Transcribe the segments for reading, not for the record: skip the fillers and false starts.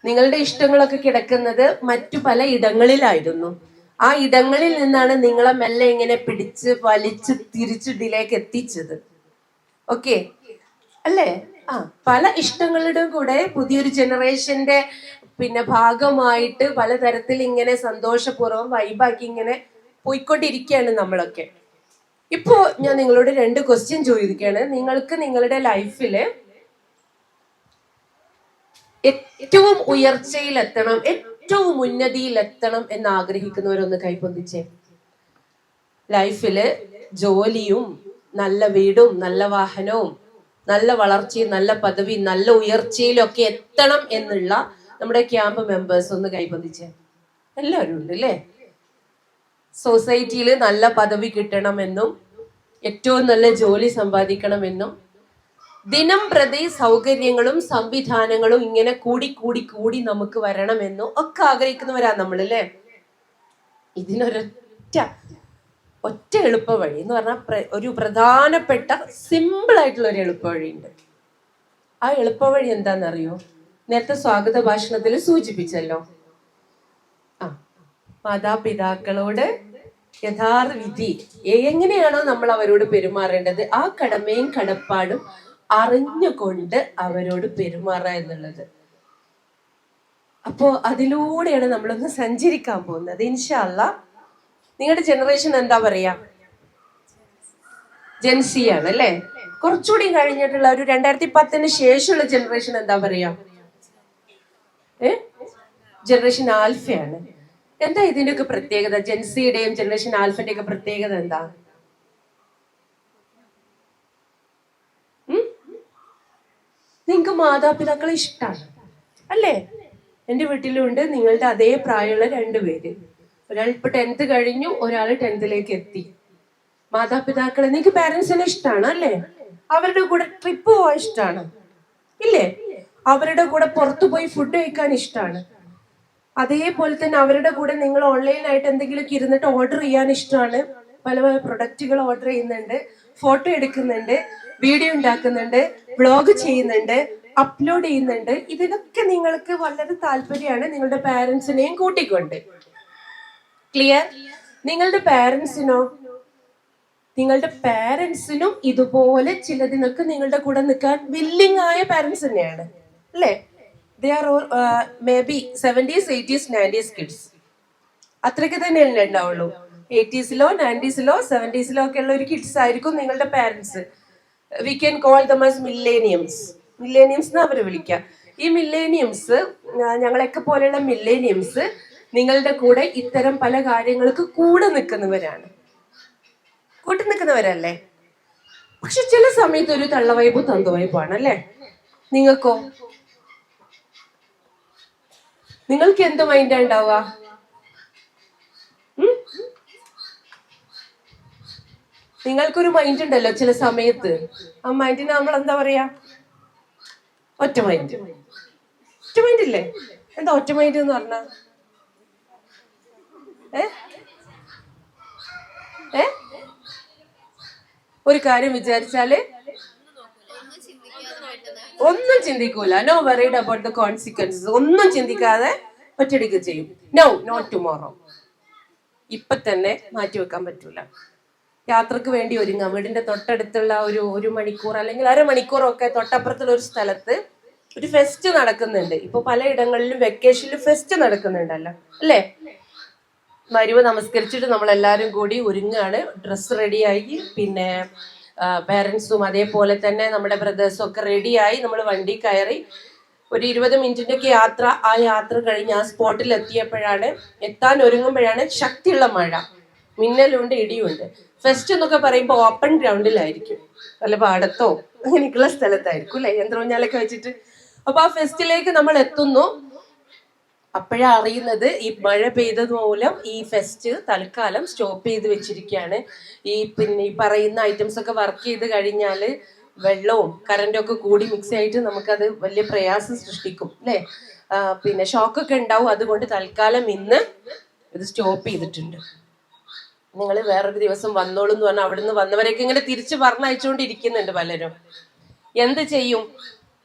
നിങ്ങളുടെ ഇഷ്ടങ്ങളൊക്കെ കിടക്കുന്നത് മറ്റു പല ഇടങ്ങളിലായിരുന്നു. ആ ഇടങ്ങളിൽ നിന്നാണ് നിങ്ങളെ മെല്ലെ ഇങ്ങനെ പിടിച്ച് വലിച്ച് തിരിച്ച് ഇതിലേക്ക് എത്തിച്ചത്. ഓക്കെ അല്ലേ? ആ, പല ഇഷ്ടങ്ങളുടെ കൂടെ പുതിയൊരു ജനറേഷന്റെ ഭാഗമായിട്ട് പലതരത്തിൽ ഇങ്ങനെ സന്തോഷപൂർവ്വം വൈബാക്കി ഇങ്ങനെ പോയിക്കൊണ്ടിരിക്കുകയാണ് നമ്മളൊക്കെ. ഇപ്പോ ഞാൻ നിങ്ങളോട് 2 ക്വസ്റ്റ്യൻ ചോദിക്കുകയാണ്. നിങ്ങൾക്ക് നിങ്ങളുടെ ലൈഫില് ഏറ്റവും ഉയർച്ചയിലെത്തണം, ഏറ്റവും ഉന്നതിയിലെത്തണം എന്ന് ആഗ്രഹിക്കുന്നവരൊന്ന് കൈപ്പൊന്തിച്ചേ. ലൈഫില് ജോലിയും നല്ല വീടും നല്ല വാഹനവും നല്ല വളർച്ചയും നല്ല പദവി നല്ല ഉയർച്ചയിലൊക്കെ എത്തണം എന്നുള്ള നമ്മുടെ ക്യാമ്പ് മെമ്പേഴ്സ് ഒന്ന് കൈപ്പൊന്തിച്ചേ. എല്ലാവരും ഉണ്ട് അല്ലേ? സൊസൈറ്റിയിൽ നല്ല പദവി കിട്ടണമെന്നും ഏറ്റവും നല്ല ജോലി സമ്പാദിക്കണമെന്നും ദിനം പ്രതി സൗകര്യങ്ങളും സംവിധാനങ്ങളും ഇങ്ങനെ കൂടി കൂടി കൂടി നമുക്ക് വരണമെന്നും ഒക്കെ ആഗ്രഹിക്കുന്നവരാ നമ്മൾ അല്ലേ? ഒറ്റ എളുപ്പ വഴി എന്ന് പറഞ്ഞാൽ ഒരു പ്രധാനപ്പെട്ട സിമ്പിൾ ആയിട്ടുള്ള ഒരു എളുപ്പ വഴിയുണ്ട്. ആ എളുപ്പ വഴി എന്താണെന്നറിയോ? നേരത്തെ സ്വാഗത ഭാഷണത്തിൽ സൂചിപ്പിച്ചല്ലോ. മാതാപിതാക്കളോട് യഥാർത്ഥ വിധി എങ്ങനെയാണോ നമ്മൾ അവരോട് പെരുമാറേണ്ടത് ആ കടമയും കടപ്പാടും അറിഞ്ഞുകൊണ്ട് അവരോട് പെരുമാറുക എന്നുള്ളത്. അപ്പോ അതിലൂടെയാണ് നമ്മളൊന്ന് സഞ്ചരിക്കാൻ പോകുന്നത് ഇൻഷാ അല്ലാഹ്. നിങ്ങളുടെ ജനറേഷൻ എന്താ പറയാ? ജെൻസി ആണ് അല്ലേ? കുറച്ചുകൂടി കഴിഞ്ഞിട്ടുള്ള ഒരു 2010 ശേഷമുള്ള ജനറേഷൻ എന്താ പറയാ? ജനറേഷൻ ആൽഫയാണ്. എന്താ ഇതിന്റെയൊക്കെ പ്രത്യേകത? ജെൻസിയുടെയും ജനറേഷൻ ആൽഫന്റെ ഒക്കെ പ്രത്യേകത എന്താ? നിങ്ങൾക്ക് മാതാപിതാക്കളെ ഇഷ്ടമാണ് അല്ലേ? എൻ്റെ വീട്ടിലുണ്ട് നിങ്ങളുടെ അതേ പ്രായമുള്ള 2 പേര്. ഒരാൾ ഇപ്പൊ 10th കഴിഞ്ഞു, ഒരാൾ 10th എത്തി. മാതാപിതാക്കളെ നിങ്ങൾക്ക് പാരന്റ്സിനെ ഇഷ്ടമാണ് അല്ലേ? അവരുടെ കൂടെ ട്രിപ്പ് പോവാൻ ഇഷ്ടമാണ് ഇല്ലേ? അവരുടെ കൂടെ പുറത്തു പോയി ഫുഡ് കഴിക്കാൻ ഇഷ്ടമാണ്. അതേപോലെ തന്നെ അവരുടെ കൂടെ നിങ്ങൾ ഓൺലൈനായിട്ട് എന്തെങ്കിലുമൊക്കെ ഇരുന്നിട്ട് ഓർഡർ ചെയ്യാൻ ഇഷ്ടമാണ്. പല പല പ്രൊഡക്റ്റുകൾ ഓർഡർ ചെയ്യുന്നുണ്ട്, ഫോട്ടോ എടുക്കുന്നുണ്ട്, വീഡിയോ ഉണ്ടാക്കുന്നുണ്ട്, വ്ളോഗ് ചെയ്യുന്നുണ്ട്, അപ്ലോഡ് ചെയ്യുന്നുണ്ട്. ഇതിനൊക്കെ നിങ്ങൾക്ക് വളരെ താല്പര്യമാണ് നിങ്ങളുടെ പാരന്റ്സിനെയും കൂട്ടിക്കൊണ്ട്. ക്ലിയർ? നിങ്ങളുടെ പാരന്റ്സിനും ഇതുപോലെ ചിലതിനൊക്കെ നിങ്ങളുടെ കൂടെ നിൽക്കാൻ വില്ലിങ് ആയ പാരന്റ്സ് തന്നെയാണ് അല്ലേ? They are maybe 70s, 80s, 90s kids. അത്രയ്ക്ക് തന്നെയല്ലേ ഉണ്ടാവുള്ളൂ. 80s-ലോ 90s-ലോ 70s-ലോ ഒക്കെ ഉള്ള ഒരു കിഡ്സ് ആയിരിക്കും നിങ്ങളുടെ parents. We can call them as millenniums എന്ന് അവർ വിളിക്കുക. ഈ മില്ലേനിയംസ്, ഞങ്ങളെയൊക്കെ പോലെയുള്ള മില്ലേനിയംസ് നിങ്ങളുടെ കൂടെ ഇത്തരം പല കാര്യങ്ങൾക്ക് കൂടെ നിൽക്കുന്നവരല്ലേ? പക്ഷെ ചില സമയത്ത് ഒരു തള്ളവൈബും തന്തവൈബാണ് അല്ലേ? നിങ്ങൾക്കോ? നിങ്ങൾക്ക് എന്ത് മൈൻഡാ ഉണ്ടാവുക? നിങ്ങൾക്കൊരു മൈൻഡ് ഉണ്ടല്ലോ ചില സമയത്ത്. ആ മൈൻഡിന് നമ്മൾ എന്താ പറയാ? ഒറ്റ മൈൻഡ് ഇല്ലേ? എന്താ ഒറ്റ മൈൻഡ് എന്ന് പറഞ്ഞ? ഒരു കാര്യം വിചാരിച്ചാല് ഒന്നും ചിന്തിക്കൂല. No worried about the consequences. ഒന്നും ചിന്തിക്കാതെ ഒറ്റയടിക്ക് ചെയ്യും. Not tomorrow. ഇപ്പൊ തന്നെ മാറ്റി വെക്കാൻ പറ്റൂല. യാത്രക്ക് വേണ്ടി ഒരുങ്ങാം. വീടിന്റെ തൊട്ടടുത്തുള്ള ഒരു മണിക്കൂർ അല്ലെങ്കിൽ അരമണിക്കൂറൊക്കെ തൊട്ടപ്പുറത്തുള്ള ഒരു സ്ഥലത്ത് ഒരു ഫെസ്റ്റ് നടക്കുന്നുണ്ട്. ഇപ്പൊ പലയിടങ്ങളിലും വെക്കേഷനിൽ ഫെസ്റ്റ് നടക്കുന്നുണ്ടല്ലോ അല്ലേ? മരുവ് നമസ്കരിച്ചിട്ട് നമ്മളെല്ലാരും കൂടി ഒരുങ്ങാണ്, ഡ്രസ്സ് റെഡിയായി, പിന്നെ പാരൻസും അതേപോലെ തന്നെ നമ്മുടെ ബ്രദേഴ്സും ഒക്കെ റെഡിയായി നമ്മൾ വണ്ടി കയറി ഒരു 20 മിനിറ്റിൻ്റെയൊക്കെ യാത്ര. ആ യാത്ര കഴിഞ്ഞ് ആ സ്പോട്ടിൽ എത്താൻ ഒരുങ്ങുമ്പോഴാണ് ശക്തിയുള്ള മഴ, മിന്നലുണ്ട്, ഇടിയുണ്ട്. ഫെസ്റ്റ് എന്നൊക്കെ പറയുമ്പോൾ ഓപ്പൺ ഗ്രൗണ്ടിലായിരിക്കും, വല്ല പാടത്തോ അങ്ങനെയൊക്കെയുള്ള സ്ഥലത്തായിരിക്കും അല്ലെ, യന്ത്രൂഞ്ഞാലൊക്കെ വെച്ചിട്ട്. അപ്പൊ ആ ഫെസ്റ്റിലേക്ക് നമ്മൾ എത്തുന്നു. അപ്പോഴാണ് അറിയുന്നത് ഈ മഴ പെയ്തത് മൂലം ഈ ഫെസ്റ്റ് തൽക്കാലം സ്റ്റോപ്പ് ചെയ്ത് വെച്ചിരിക്കുകയാണ്. ഈ പറയുന്ന ഐറ്റംസ് ഒക്കെ വർക്ക് ചെയ്ത് കഴിഞ്ഞാൽ വെള്ളവും കറണ്ടും ഒക്കെ കൂടി മിക്സ് ആയിട്ട് നമുക്കത് വലിയ പ്രയാസം സൃഷ്ടിക്കും അല്ലേ? ഷോക്കൊക്കെ ഉണ്ടാവും. അതുകൊണ്ട് തൽക്കാലം ഇന്ന് ഇത് സ്റ്റോപ്പ് ചെയ്തിട്ടുണ്ട്. നിങ്ങൾ വേറൊരു ദിവസം വന്നോളൂ എന്ന് പറഞ്ഞാൽ അവിടുന്ന് വന്നവരൊക്കെ ഇങ്ങനെ തിരിച്ച് പറഞ്ഞയച്ചുകൊണ്ടിരിക്കുന്നുണ്ട് പലരും. എന്ത് ചെയ്യും?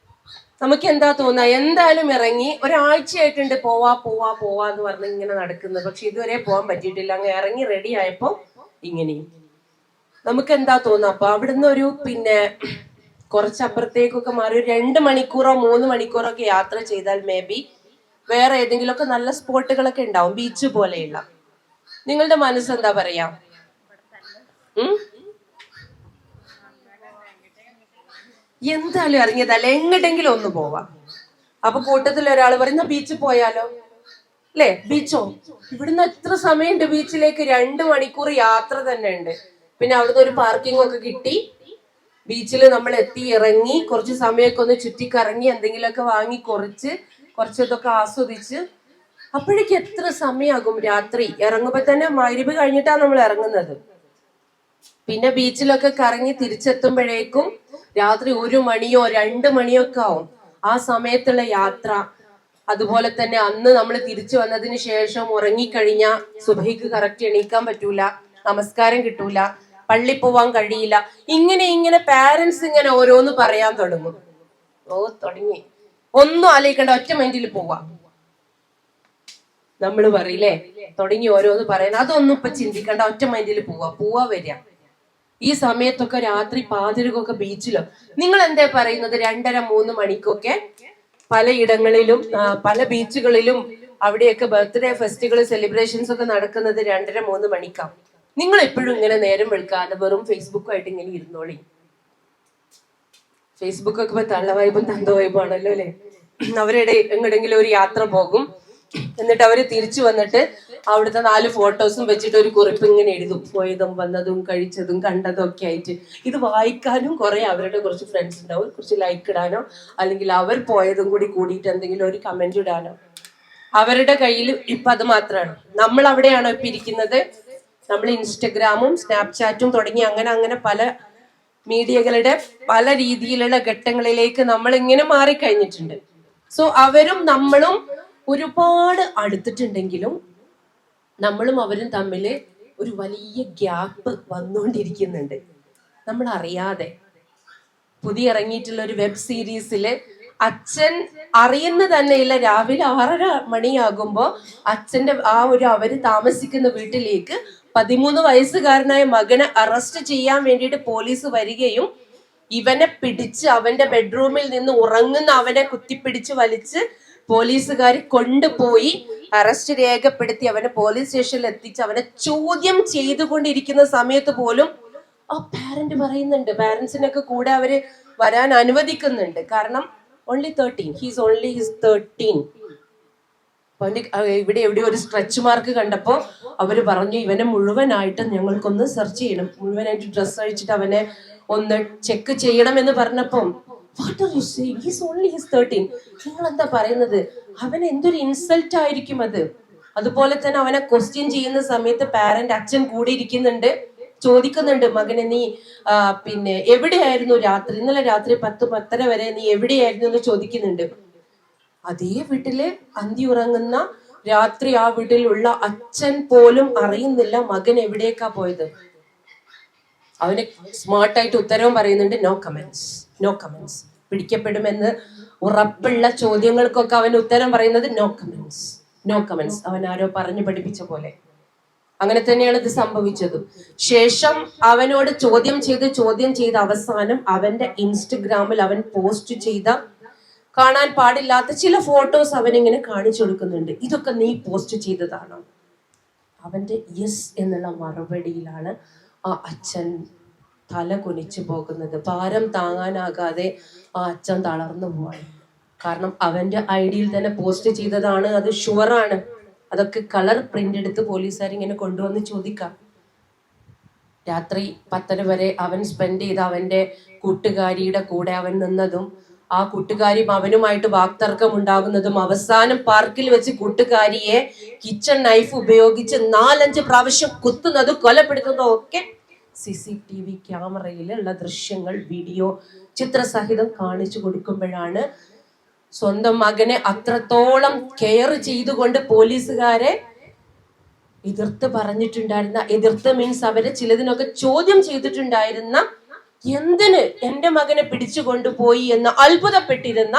നമുക്ക് എന്താ തോന്നുക, എന്തായാലും ഇറങ്ങി ഒരാഴ്ചയായിട്ടുണ്ട് പോവാന്ന് പറഞ്ഞ് ഇങ്ങനെ നടക്കുന്നത്. പക്ഷെ ഇതുവരെ പോകാൻ പറ്റിയിട്ടില്ല. അങ്ങ് ഇറങ്ങി റെഡി ആയപ്പോ ഇങ്ങനെയും. നമുക്ക് എന്താ തോന്നുക, അപ്പൊ അവിടുന്ന് ഒരു കുറച്ചപ്പുറത്തേക്കൊക്കെ മാറി ഒരു 2 മണിക്കൂറോ 3 മണിക്കൂറോ ഒക്കെ യാത്ര ചെയ്താൽ മേ ബി വേറെ ഏതെങ്കിലുമൊക്കെ നല്ല സ്പോട്ടുകളൊക്കെ ഉണ്ടാവും, ബീച്ച് പോലെയുള്ള. നിങ്ങളുടെ മനസ്സെന്താ പറയാ? എന്തായാലും ഇറങ്ങിയതല്ല, എങ്ങോട്ടെങ്കിലും ഒന്ന് പോവാം. അപ്പൊ കൂട്ടത്തിൽ ഒരാൾ പറയുന്ന ബീച്ചിൽ പോയാലോ അല്ലേ? ബീച്ചോ? ഇവിടുന്ന് എത്ര സമയമുണ്ട് ബീച്ചിലേക്ക്? 2 മണിക്കൂർ യാത്ര തന്നെ ഉണ്ട്. പിന്നെ അവിടുന്ന് ഒരു പാർക്കിംഗ് ഒക്കെ കിട്ടി ബീച്ചിൽ നമ്മൾ എത്തി ഇറങ്ങി കുറച്ച് സമയമൊക്കെ ഒന്ന് ചുറ്റിക്കറങ്ങി എന്തെങ്കിലുമൊക്കെ വാങ്ങി കുറച്ചതൊക്കെ ആസ്വദിച്ച് അപ്പോഴേക്ക് എത്ര സമയമാകും? രാത്രി ഇറങ്ങുമ്പോ തന്നെ മഗ്‌രിബ് കഴിഞ്ഞിട്ടാണ് നമ്മൾ ഇറങ്ങുന്നത്. പിന്നെ ബീച്ചിലൊക്കെ കറങ്ങി തിരിച്ചെത്തുമ്പോഴേക്കും രാത്രി 1 മണിയോ 2 മണിയോ ഒക്കെ ആവും. ആ സമയത്തുള്ള യാത്ര, അതുപോലെ തന്നെ അന്ന് നമ്മൾ തിരിച്ചു വന്നതിന് ശേഷം ഉറങ്ങിക്കഴിഞ്ഞ സുബഹിക്ക് കറക്റ്റ് എണീക്കാൻ പറ്റൂല, നമസ്കാരം കിട്ടൂല, പള്ളി പോവാൻ കഴിയില്ല. ഇങ്ങനെ പാരന്റ്സ് ഇങ്ങനെ ഓരോന്ന് പറയാൻ തുടങ്ങും. തുടങ്ങി ഒന്നും ആലോചിക്കണ്ട, ഒറ്റ മൈൻഡിൽ പോവാ. നമ്മൾ പറയില്ലേ, തുടങ്ങി ഓരോന്ന് പറയാൻ. അതൊന്നും ഇപ്പൊ ചിന്തിക്കണ്ട, ഒറ്റ മൈൻഡിൽ പോവാ വരിക. ഈ സമയത്തൊക്കെ രാത്രി പാതിരക്കൊക്കെ ബീച്ചിലോ നിങ്ങൾ എന്താ പറയുന്നത്? 2:30-3 മണിക്കൊക്കെ പലയിടങ്ങളിലും പല ബീച്ചുകളിലും അവിടെയൊക്കെ ബർത്ത്ഡേ ഫെസ്റ്റിവൽ സെലിബ്രേഷൻസ് ഒക്കെ നടക്കുന്നത് 2:30-3 മണിക്കാണ്. നിങ്ങൾ എപ്പോഴും ഇങ്ങനെ നേരം വെളുക്കാതെ വെറും ഫേസ്ബുക്കുമായിട്ട് ഇങ്ങനെ ഇരുന്നോളി. ഫേസ്ബുക്കൊക്കെ ഇപ്പൊ തള്ളവൈബും തന്തവൈബും ആണല്ലോ അല്ലെ? അവരുടെ എങ്ങടെങ്കിലും ഒരു യാത്ര പോകും, എന്നിട്ട് അവര് തിരിച്ചു വന്നിട്ട് അവിടുത്തെ 4 ഫോട്ടോസും വെച്ചിട്ട് ഒരു കുറിപ്പ് ഇങ്ങനെ എഴുതും, പോയതും വന്നതും കഴിച്ചതും കണ്ടതും ഒക്കെ ആയിട്ട്. ഇത് വായിക്കാനും കുറെ അവരുടെ കുറച്ച് ഫ്രണ്ട്സ് ഉണ്ടാവും, കുറച്ച് ലൈക്ക് ഇടാനോ അല്ലെങ്കിൽ അവർ പോയതും കൂടിയിട്ട് എന്തെങ്കിലും ഒരു കമന്റ് ഇടാനോ അവരുടെ കയ്യിൽ ഇപ്പൊ അത് മാത്രമാണ്. നമ്മൾ അവിടെയാണോ ഇപ്പൊ ഇരിക്കുന്നത്? നമ്മൾ ഇൻസ്റ്റഗ്രാമും സ്നാപ്ചാറ്റും തുടങ്ങി അങ്ങനെ പല മീഡിയകളുടെ പല രീതിയിലുള്ള ഘട്ടങ്ങളിലേക്ക് നമ്മൾ ഇങ്ങനെ മാറിക്കഴിഞ്ഞിട്ടുണ്ട്. സോ അവരും നമ്മളും ഒരുപാട് അടുത്തിട്ടുണ്ടെങ്കിലും നമ്മളും അവരും തമ്മിൽ ഒരു വലിയ ഗ്യാപ്പ് വന്നുകൊണ്ടിരിക്കുന്നുണ്ട്, നമ്മൾ അറിയാതെ. പുതിയ ഇറങ്ങിയിട്ടുള്ള ഒരു വെബ് സീരീസില് അച്ഛൻ അറിയുന്ന തന്നെയില്ല, രാവിലെ 6:30 മണിയാകുമ്പോ അച്ഛന്റെ അവര് താമസിക്കുന്ന വീട്ടിലേക്ക് 13 വയസ്സുകാരനായ മകനെ അറസ്റ്റ് ചെയ്യാൻ വേണ്ടിയിട്ട് പോലീസ് വരികയും ഇവനെ പിടിച്ച് അവന്റെ ബെഡ്റൂമിൽ നിന്ന് ഉറങ്ങുന്ന അവനെ കുത്തിപ്പിടിച്ച് വലിച്ച് പോലീസുകാർ കൊണ്ടുപോയി അറസ്റ്റ് രേഖപ്പെടുത്തി അവനെ പോലീസ് സ്റ്റേഷനിൽ എത്തിച്ച് അവനെ ചോദ്യം ചെയ്തുകൊണ്ടിരിക്കുന്ന സമയത്ത് പോലും ആ പാരന്റ് പറയുന്നുണ്ട്, പാരന്റ്സിനൊക്കെ കൂടെ അവര് വരാൻ അനുവദിക്കുന്നുണ്ട്. കാരണം ഓൺലി 13, ഹീസ് ഓൺലി ഹിസ് 13. ഇവിടെ എവിടെയോ ഒരു സ്ട്രെച്ച് മാർക്ക് കണ്ടപ്പോ അവര് പറഞ്ഞു ഇവനെ മുഴുവനായിട്ട് ഞങ്ങൾക്കൊന്ന് സെർച്ച് ചെയ്യണം, മുഴുവനായിട്ട് ഡ്രസ്സ് അഴിച്ചിട്ട് അവനെ ഒന്ന് ചെക്ക് ചെയ്യണം എന്ന് പറഞ്ഞപ്പം what are you saying, he's only his 13. നിങ്ങൾ എന്താ പറയുന്നത്? അവൻ എന്തൊരു ഇൻസൾട്ട് ആയിരിക്കും അത്. അതുപോലെ തന്നെ അവനെ ക്വസ്റ്റ്യൻ ചെയ്യുന്ന സമയത്ത് പാരന്റ് അച്ഛൻ കൂടെ ഇരിക്കുന്നുണ്ട്, ചോദിക്കുന്നുണ്ട് മകനെ നീ എവിടെയായിരുന്നു രാത്രി, ഇന്നലെ രാത്രി 10-10:30 വരെ നീ എവിടെയായിരുന്നു എന്ന് ചോദിക്കുന്നുണ്ട്. അതേ വീട്ടില് അന്തി ഉറങ്ങുന്ന രാത്രി ആ വീട്ടിലുള്ള അച്ഛൻ പോലും അറിയുന്നില്ല മകൻ എവിടേക്കാ പോയത്. അവന് സ്മാർട്ടായിട്ട് ഉത്തരവും പറയുന്നുണ്ട്, നോ കമന്റ്സ്. പിടിക്കപ്പെടുമെന്ന് ഉറപ്പുള്ള ചോദ്യങ്ങൾക്കൊക്കെ അവൻ ഉത്തരം പറയുന്നത് നോ കമന്റ്സ്. അവൻ ആരോ പറഞ്ഞു പഠിപ്പിച്ച പോലെ. അങ്ങനെ തന്നെയാണ് ഇത് സംഭവിച്ചത്. ശേഷം അവനോട് ചോദ്യം ചെയ്ത് അവസാനം അവന്റെ ഇൻസ്റ്റഗ്രാമിൽ അവൻ പോസ്റ്റ് ചെയ്ത കാണാൻ പാടില്ലാത്ത ചില ഫോട്ടോസ് അവനിങ്ങനെ കാണിച്ചു കൊടുക്കുന്നുണ്ട്. ഇതൊക്കെ നീ പോസ്റ്റ് ചെയ്തതാണോ? അവന്റെ യെസ് എന്നുള്ള മറുപടിയിലാണ് ആ അച്ഛൻ തല കുനിച്ചു പോകുന്നത്. ഭാരം താങ്ങാനാകാതെ ആ അച്ഛൻ തളർന്നു പോവാണ്. കാരണം അവന്റെ ഐഡിയിൽ തന്നെ പോസ്റ്റ് ചെയ്തതാണ്, അത് ഷുവറാണ്. അതൊക്കെ കളർ പ്രിന്റ് എടുത്ത് പോലീസുകാർ ഇങ്ങനെ കൊണ്ടുവന്ന് ചോദിക്കാം. രാത്രി 10:30 വരെ അവൻ സ്പെൻഡ് ചെയ്ത അവന്റെ കൂട്ടുകാരിയുടെ കൂടെ അവൻ നിന്നതും ആ കൂട്ടുകാരിയും അവനുമായിട്ട് വാക്തർക്കം ഉണ്ടാകുന്നതും അവസാനം പാർക്കിൽ വെച്ച് കൂട്ടുകാരിയെ കിച്ചൺ നൈഫ് ഉപയോഗിച്ച് 4-5 പ്രാവശ്യം കുത്തുന്നതും കൊലപ്പെടുത്തുന്നതും ഒക്കെ CCTV ക്യാമറയിലുള്ള ദൃശ്യങ്ങൾ, വീഡിയോ ചിത്രസഹിതം കാണിച്ചു കൊടുക്കുമ്പോഴാണ് സ്വന്തം മകനെ അത്രത്തോളം കെയർ ചെയ്തുകൊണ്ട് പോലീസുകാരെ എതിർത്ത് പറഞ്ഞിട്ടുണ്ടായിരുന്ന, എതിർത്ത് മീൻസ് അവരെ ചിലതിനൊക്കെ ചോദ്യം ചെയ്തിട്ടുണ്ടായിരുന്ന, എന്തിന് എന്റെ മകനെ പിടിച്ചു കൊണ്ടുപോയി എന്ന് അത്ഭുതപ്പെട്ടിരുന്ന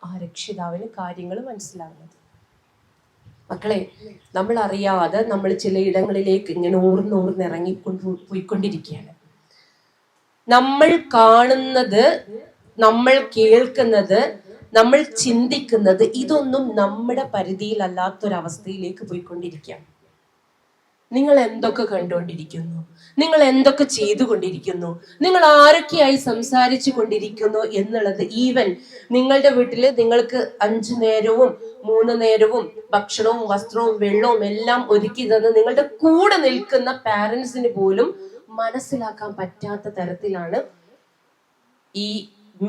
ആ രക്ഷിതാവിന് കാര്യങ്ങൾ മനസ്സിലാകുന്നത്. മക്കളെ, നമ്മൾ അറിയാതെ നമ്മൾ ചിലയിടങ്ങളിലേക്ക് ഇങ്ങനെ പോയിക്കൊണ്ടിരിക്കുകയാണ്. നമ്മൾ കാണുന്നത്, നമ്മൾ കേൾക്കുന്നത്, നമ്മൾ ചിന്തിക്കുന്നത്, ഇതൊന്നും നമ്മുടെ പരിധിയിലല്ലാത്തൊരവസ്ഥയിലേക്ക് പോയിക്കൊണ്ടിരിക്കുകയാണ്. നിങ്ങൾ എന്തൊക്കെ കണ്ടുകൊണ്ടിരിക്കുന്നു, നിങ്ങൾ എന്തൊക്കെ ചെയ്തുകൊണ്ടിരിക്കുന്നു, നിങ്ങൾ ആരൊക്കെയായി സംസാരിച്ചു കൊണ്ടിരിക്കുന്നു എന്നുള്ളത്, ഈവൻ നിങ്ങളുടെ വീട്ടില് നിങ്ങൾക്ക് 5 നേരവും 3 നേരവും ഭക്ഷണവും വസ്ത്രവും വെള്ളവും എല്ലാം ഒരുക്കി തന്ന് നിങ്ങളുടെ കൂടെ നിൽക്കുന്ന പാരന്റ്സിന് പോലും മനസ്സിലാക്കാൻ പറ്റാത്ത തരത്തിലാണ് ഈ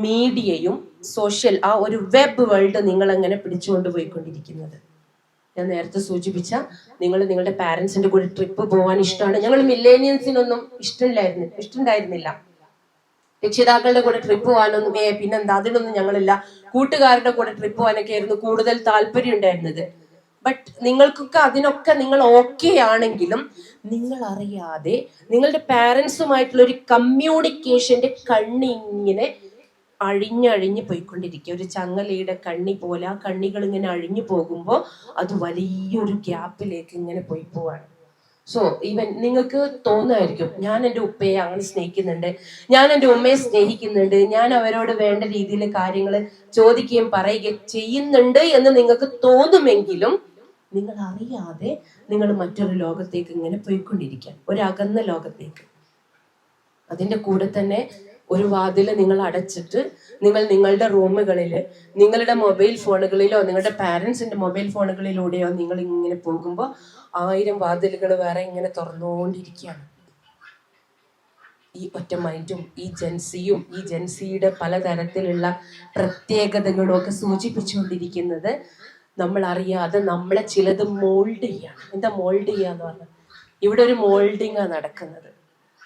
മീഡിയയും ആ ഒരു വെബ് വേൾഡ് നിങ്ങൾ അങ്ങനെ പിടിച്ചുകൊണ്ട് പോയിക്കൊണ്ടിരിക്കുന്നത്. ഞാൻ നേരത്തെ സൂചിപ്പിച്ച, നിങ്ങളുടെ പാരന്റ്സിന്റെ കൂടെ ട്രിപ്പ് പോകാൻ ഇഷ്ടമാണ്. ഞങ്ങൾ മില്ലേനിയൻസിനൊന്നും ഇഷ്ടമുണ്ടായിരുന്നില്ല. രക്ഷിതാക്കളുടെ കൂടെ ട്രിപ്പ് പോകാനൊന്നും പിന്നെന്താ, അതിനൊന്നും ഞങ്ങളില്ല. കൂട്ടുകാരുടെ കൂടെ ട്രിപ്പ് പോകാനൊക്കെ ആയിരുന്നു കൂടുതൽ താല്പര്യം ഉണ്ടായിരുന്നത്. ബട്ട് നിങ്ങൾക്കൊക്കെ അതിനൊക്കെ നിങ്ങൾ ഓക്കെ ആണെങ്കിലും നിങ്ങൾ അറിയാതെ നിങ്ങളുടെ പാരന്റ്സുമായിട്ടുള്ള ഒരു കമ്മ്യൂണിക്കേഷന്റെ കണ്ണിങ്ങനെ അഴിഞ്ഞഴിഞ്ഞ് പോയിക്കൊണ്ടിരിക്കുക. ഒരു ചങ്ങലയുടെ കണ്ണി പോലെ ആ കണ്ണികൾ ഇങ്ങനെ അഴിഞ്ഞു പോകുമ്പോൾ അത് വലിയൊരു ഗ്യാപ്പിലേക്ക് ഇങ്ങനെ പോവാണ്. സോ ഈവൻ നിങ്ങൾക്ക് തോന്നുമായിരിക്കും, ഞാൻ എൻ്റെ ഉപ്പയെ അങ്ങനെ സ്നേഹിക്കുന്നുണ്ട്, ഞാൻ എൻ്റെ ഉമ്മയെ സ്നേഹിക്കുന്നുണ്ട്, ഞാൻ അവരോട് വേണ്ട രീതിയിൽ കാര്യങ്ങൾ ചോദിക്കുകയും പറയുകയും ചെയ്യുന്നുണ്ട് എന്ന് നിങ്ങൾക്ക് തോന്നുമെങ്കിലും നിങ്ങൾ അറിയാതെ നിങ്ങൾ മറ്റൊരു ലോകത്തേക്ക് ഇങ്ങനെ പോയിക്കൊണ്ടിരിക്കുക, ഒരു അകന്ന ലോകത്തേക്ക്. അതിൻ്റെ കൂടെ തന്നെ ഒരു വാതിൽ നിങ്ങൾ അടച്ചിട്ട് നിങ്ങളുടെ റൂമുകളിൽ നിങ്ങളുടെ മൊബൈൽ ഫോണുകളിലോ നിങ്ങളുടെ പാരന്റ്സിന്റെ മൊബൈൽ ഫോണുകളിലൂടെയോ നിങ്ങൾ ഇങ്ങനെ പോകുമ്പോൾ 1000 വാതിലുകൾ വേറെ ഇങ്ങനെ തുറന്നുകൊണ്ടിരിക്കുകയാണ്. ഈ ഒറ്റ മൈൻഡും ഈ ജെൻസിയുടെ പലതരത്തിലുള്ള പ്രത്യേകതകളും ഒക്കെ സൂചിപ്പിച്ചുകൊണ്ടിരിക്കുന്നത് നമ്മൾ അറിയാതെ നമ്മളെ ചിലത് മോൾഡ് ചെയ്യാണ്. എന്താ മോൾഡ് ചെയ്യാന്ന് പറഞ്ഞാൽ, ഇവിടെ ഒരു മോൾഡിങ്ങാ നടക്കുന്നത്.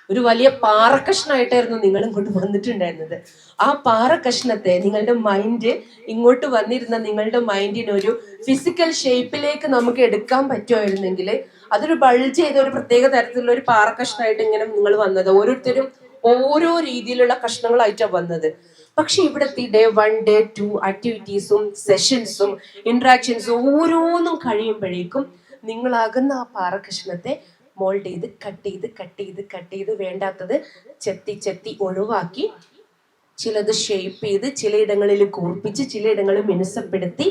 ഒരു വലിയ പാറക്കഷ്ണമായിട്ടായിരുന്നു നിങ്ങൾ ഇങ്ങോട്ട് വന്നിട്ടുണ്ടായിരുന്നത്. ആ പാറക്കഷ്ണത്തെ നിങ്ങളുടെ മൈൻഡ് ഇങ്ങോട്ട് വന്നിരുന്ന നിങ്ങളുടെ മൈൻഡിന് ഒരു ഫിസിക്കൽ ഷേപ്പിലേക്ക് നമുക്ക് എടുക്കാൻ പറ്റുമായിരുന്നെങ്കിൽ അതൊരു ബൾജ് ചെയ്ത ഒരു പ്രത്യേക തരത്തിലുള്ള ഒരു പാറക്കഷ്ണമായിട്ട് ഇങ്ങനെ നിങ്ങൾ വന്നത്. ഓരോരുത്തരും ഓരോ രീതിയിലുള്ള കഷ്ണങ്ങളായിട്ടാണ് വന്നത്. പക്ഷെ ഇവിടുത്തെ ഡേ 1 ഡേ 2 ആക്ടിവിറ്റീസും സെഷൻസും ഇന്ററാക്ഷൻസും ഓരോന്നും കഴിയുമ്പോഴേക്കും നിങ്ങളാകുന്ന ആ പാറക്കഷ്ണത്തെ മോൾഡ് ചെയ്ത് കട്ട് ചെയ്ത് വേണ്ടാത്തത് ചെത്തി ഒഴിവാക്കി ചിലത് ഷേപ്പ് ചെയ്ത് ചിലയിടങ്ങളിൽ കൂർപ്പിച്ച് ചിലയിടങ്ങളിൽ മിനുസപ്പെടുത്തി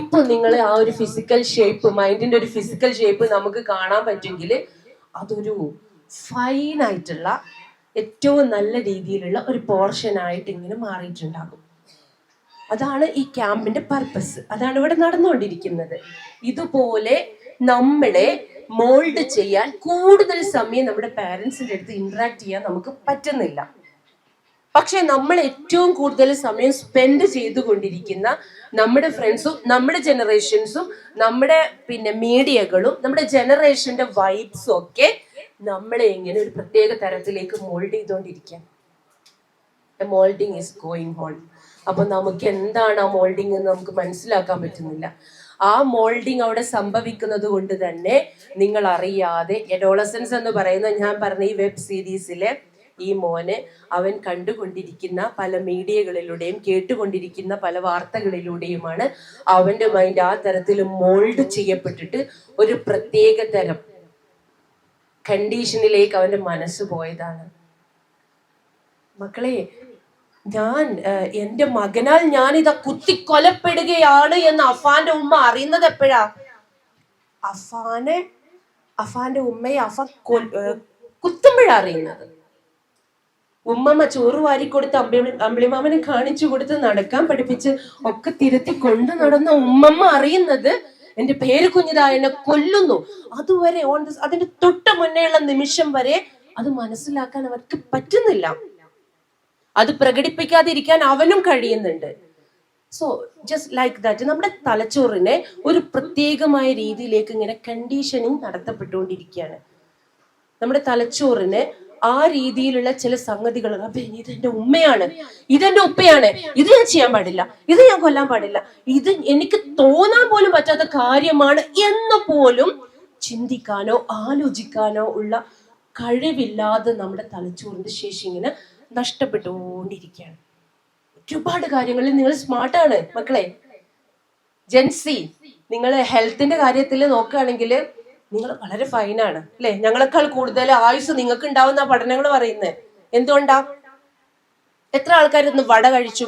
ഇപ്പൊ നിങ്ങൾ ആ ഒരു ഫിസിക്കൽ ഷേപ്പ്, മൈൻഡിന്റെ ഒരു ഫിസിക്കൽ ഷേപ്പ് നമുക്ക് കാണാൻ പറ്റുമെങ്കിൽ അതൊരു ഫൈനായിട്ടുള്ള ഏറ്റവും നല്ല രീതിയിലുള്ള ഒരു പോർഷനായിട്ട് ഇങ്ങനെ മാറിയിട്ടുണ്ടാകും. അതാണ് ഈ ക്യാമ്പിന്റെ പർപ്പസ്. അതാണ് ഇവിടെ നടന്നുകൊണ്ടിരിക്കുന്നത്. ഇതുപോലെ നമ്മളെ മോൾഡ് ചെയ്യാൻ കൂടുതൽ സമയം നമ്മുടെ പാരന്റ്സിന്റെ അടുത്ത് ഇന്ററാക്ട് ചെയ്യാൻ നമുക്ക് പറ്റുന്നില്ല. പക്ഷെ നമ്മൾ ഏറ്റവും കൂടുതൽ സമയം സ്പെൻഡ് ചെയ്തുകൊണ്ടിരിക്കുന്ന നമ്മുടെ ഫ്രണ്ട്സും നമ്മുടെ ജനറേഷൻസും നമ്മുടെ മീഡിയകളും നമ്മുടെ ജനറേഷന്റെ വൈബ്സും ഒക്കെ നമ്മളെ ഇങ്ങനെ ഒരു പ്രത്യേക തരത്തിലേക്ക് മോൾഡ് ചെയ്തുകൊണ്ടിരിക്കുക. Moulding is going on. അപ്പൊ നമുക്ക് എന്താണ് ആ മോൾഡിങ് എന്ന് നമുക്ക് മനസ്സിലാക്കാൻ പറ്റുന്നില്ല. ആ മോൾഡിങ് അവിടെ സംഭവിക്കുന്നത് കൊണ്ട് തന്നെ നിങ്ങൾ അറിയാതെ അഡോളസൻസ് എന്ന് പറയുന്ന ഞാൻ പറഞ്ഞ ഈ വെബ് സീരീസിലെ ഈ മോന് അവൻ കണ്ടുകൊണ്ടിരിക്കുന്ന പല മീഡിയകളിലൂടെയും കേട്ടുകൊണ്ടിരിക്കുന്ന പല വാർത്തകളിലൂടെയുമാണ് അവന്റെ മൈൻഡ് ആ തരത്തിൽ മോൾഡ് ചെയ്യപ്പെട്ടിട്ട് ഒരു പ്രത്യേക തരം കണ്ടീഷനിലേക്ക് അവന്റെ മനസ്സ് പോയതാണ്. മക്കളെ, എന്റെ മകനാൽ ഞാനിതാ കുത്തിക്കൊലപ്പെടുകയാണ് എന്ന് അഫാന്റെ ഉമ്മ അറിയുന്നത് എപ്പോഴാ? അഫാന്റെ ഉമ്മയെ കുത്തുമ്പോഴാ അറിയുന്നത്. ഉമ്മമ്മ ചോറ് വാരിക്കൊടുത്ത് അമ്പിളിമാമനെ കാണിച്ചു കൊടുത്ത് നടക്കാൻ പഠിപ്പിച്ച് ഒക്കെ തിരുത്തി കൊണ്ടു നടന്ന ഉമ്മമ്മ അറിയുന്നത് എന്റെ പേര് കുഞ്ഞിതാ എന്നെ കൊല്ലുന്നു. അതുവരെ അതിന്റെ തൊട്ട് മുന്നേയുള്ള നിമിഷം വരെ അത് മനസ്സിലാക്കാൻ അവർക്ക് പറ്റുന്നില്ല. അത് പ്രകടിപ്പിക്കാതിരിക്കാൻ അവനും കഴിയുന്നുണ്ട്. സോ ജസ്റ്റ് ലൈക്ക് ദാറ്റ് നമ്മുടെ തലച്ചോറിനെ ഒരു പ്രത്യേകമായ രീതിയിലേക്ക് ഇങ്ങനെ കണ്ടീഷനിങ് നടത്തപ്പെട്ടുകൊണ്ടിരിക്കുകയാണ്. നമ്മുടെ തലച്ചോറിന് ആ രീതിയിലുള്ള ചില സംഗതികൾ, ഇതെന്റെ ഉമ്മയാണ്, ഇതെന്റെ ഉപ്പയാണ്, ഇത് ഞാൻ ചെയ്യാൻ പാടില്ല, ഇത് ഞാൻ കൊല്ലാൻ പാടില്ല, ഇത് എനിക്ക് തോന്നാൻ പോലും പറ്റാത്ത കാര്യമാണ് എന്ന് പോലും ചിന്തിക്കാനോ ആലോചിക്കാനോ ഉള്ള കഴിവില്ലാതെ നമ്മുടെ തലച്ചോറിന്റെ ശേഷി ഇങ്ങനെ നഷ്ടപ്പെട്ടുകൊണ്ടിരിക്കുകയാണ്. ഒരുപാട് കാര്യങ്ങളിൽ നിങ്ങൾ സ്മാർട്ടാണ് മക്കളെ. ജെൻസി, നിങ്ങൾ ഹെൽത്തിന്റെ കാര്യത്തിൽ നോക്കുകയാണെങ്കിൽ നിങ്ങൾ വളരെ ഫൈനാണ് അല്ലെ. ഞങ്ങളെക്കാൾ കൂടുതൽ ആയുസ് നിങ്ങൾക്ക് ഉണ്ടാവുന്ന പഠനങ്ങൾ പറയുന്നത്. എന്തുകൊണ്ടാ? എത്ര ആൾക്കാരൊന്ന് വട കഴിച്ചു?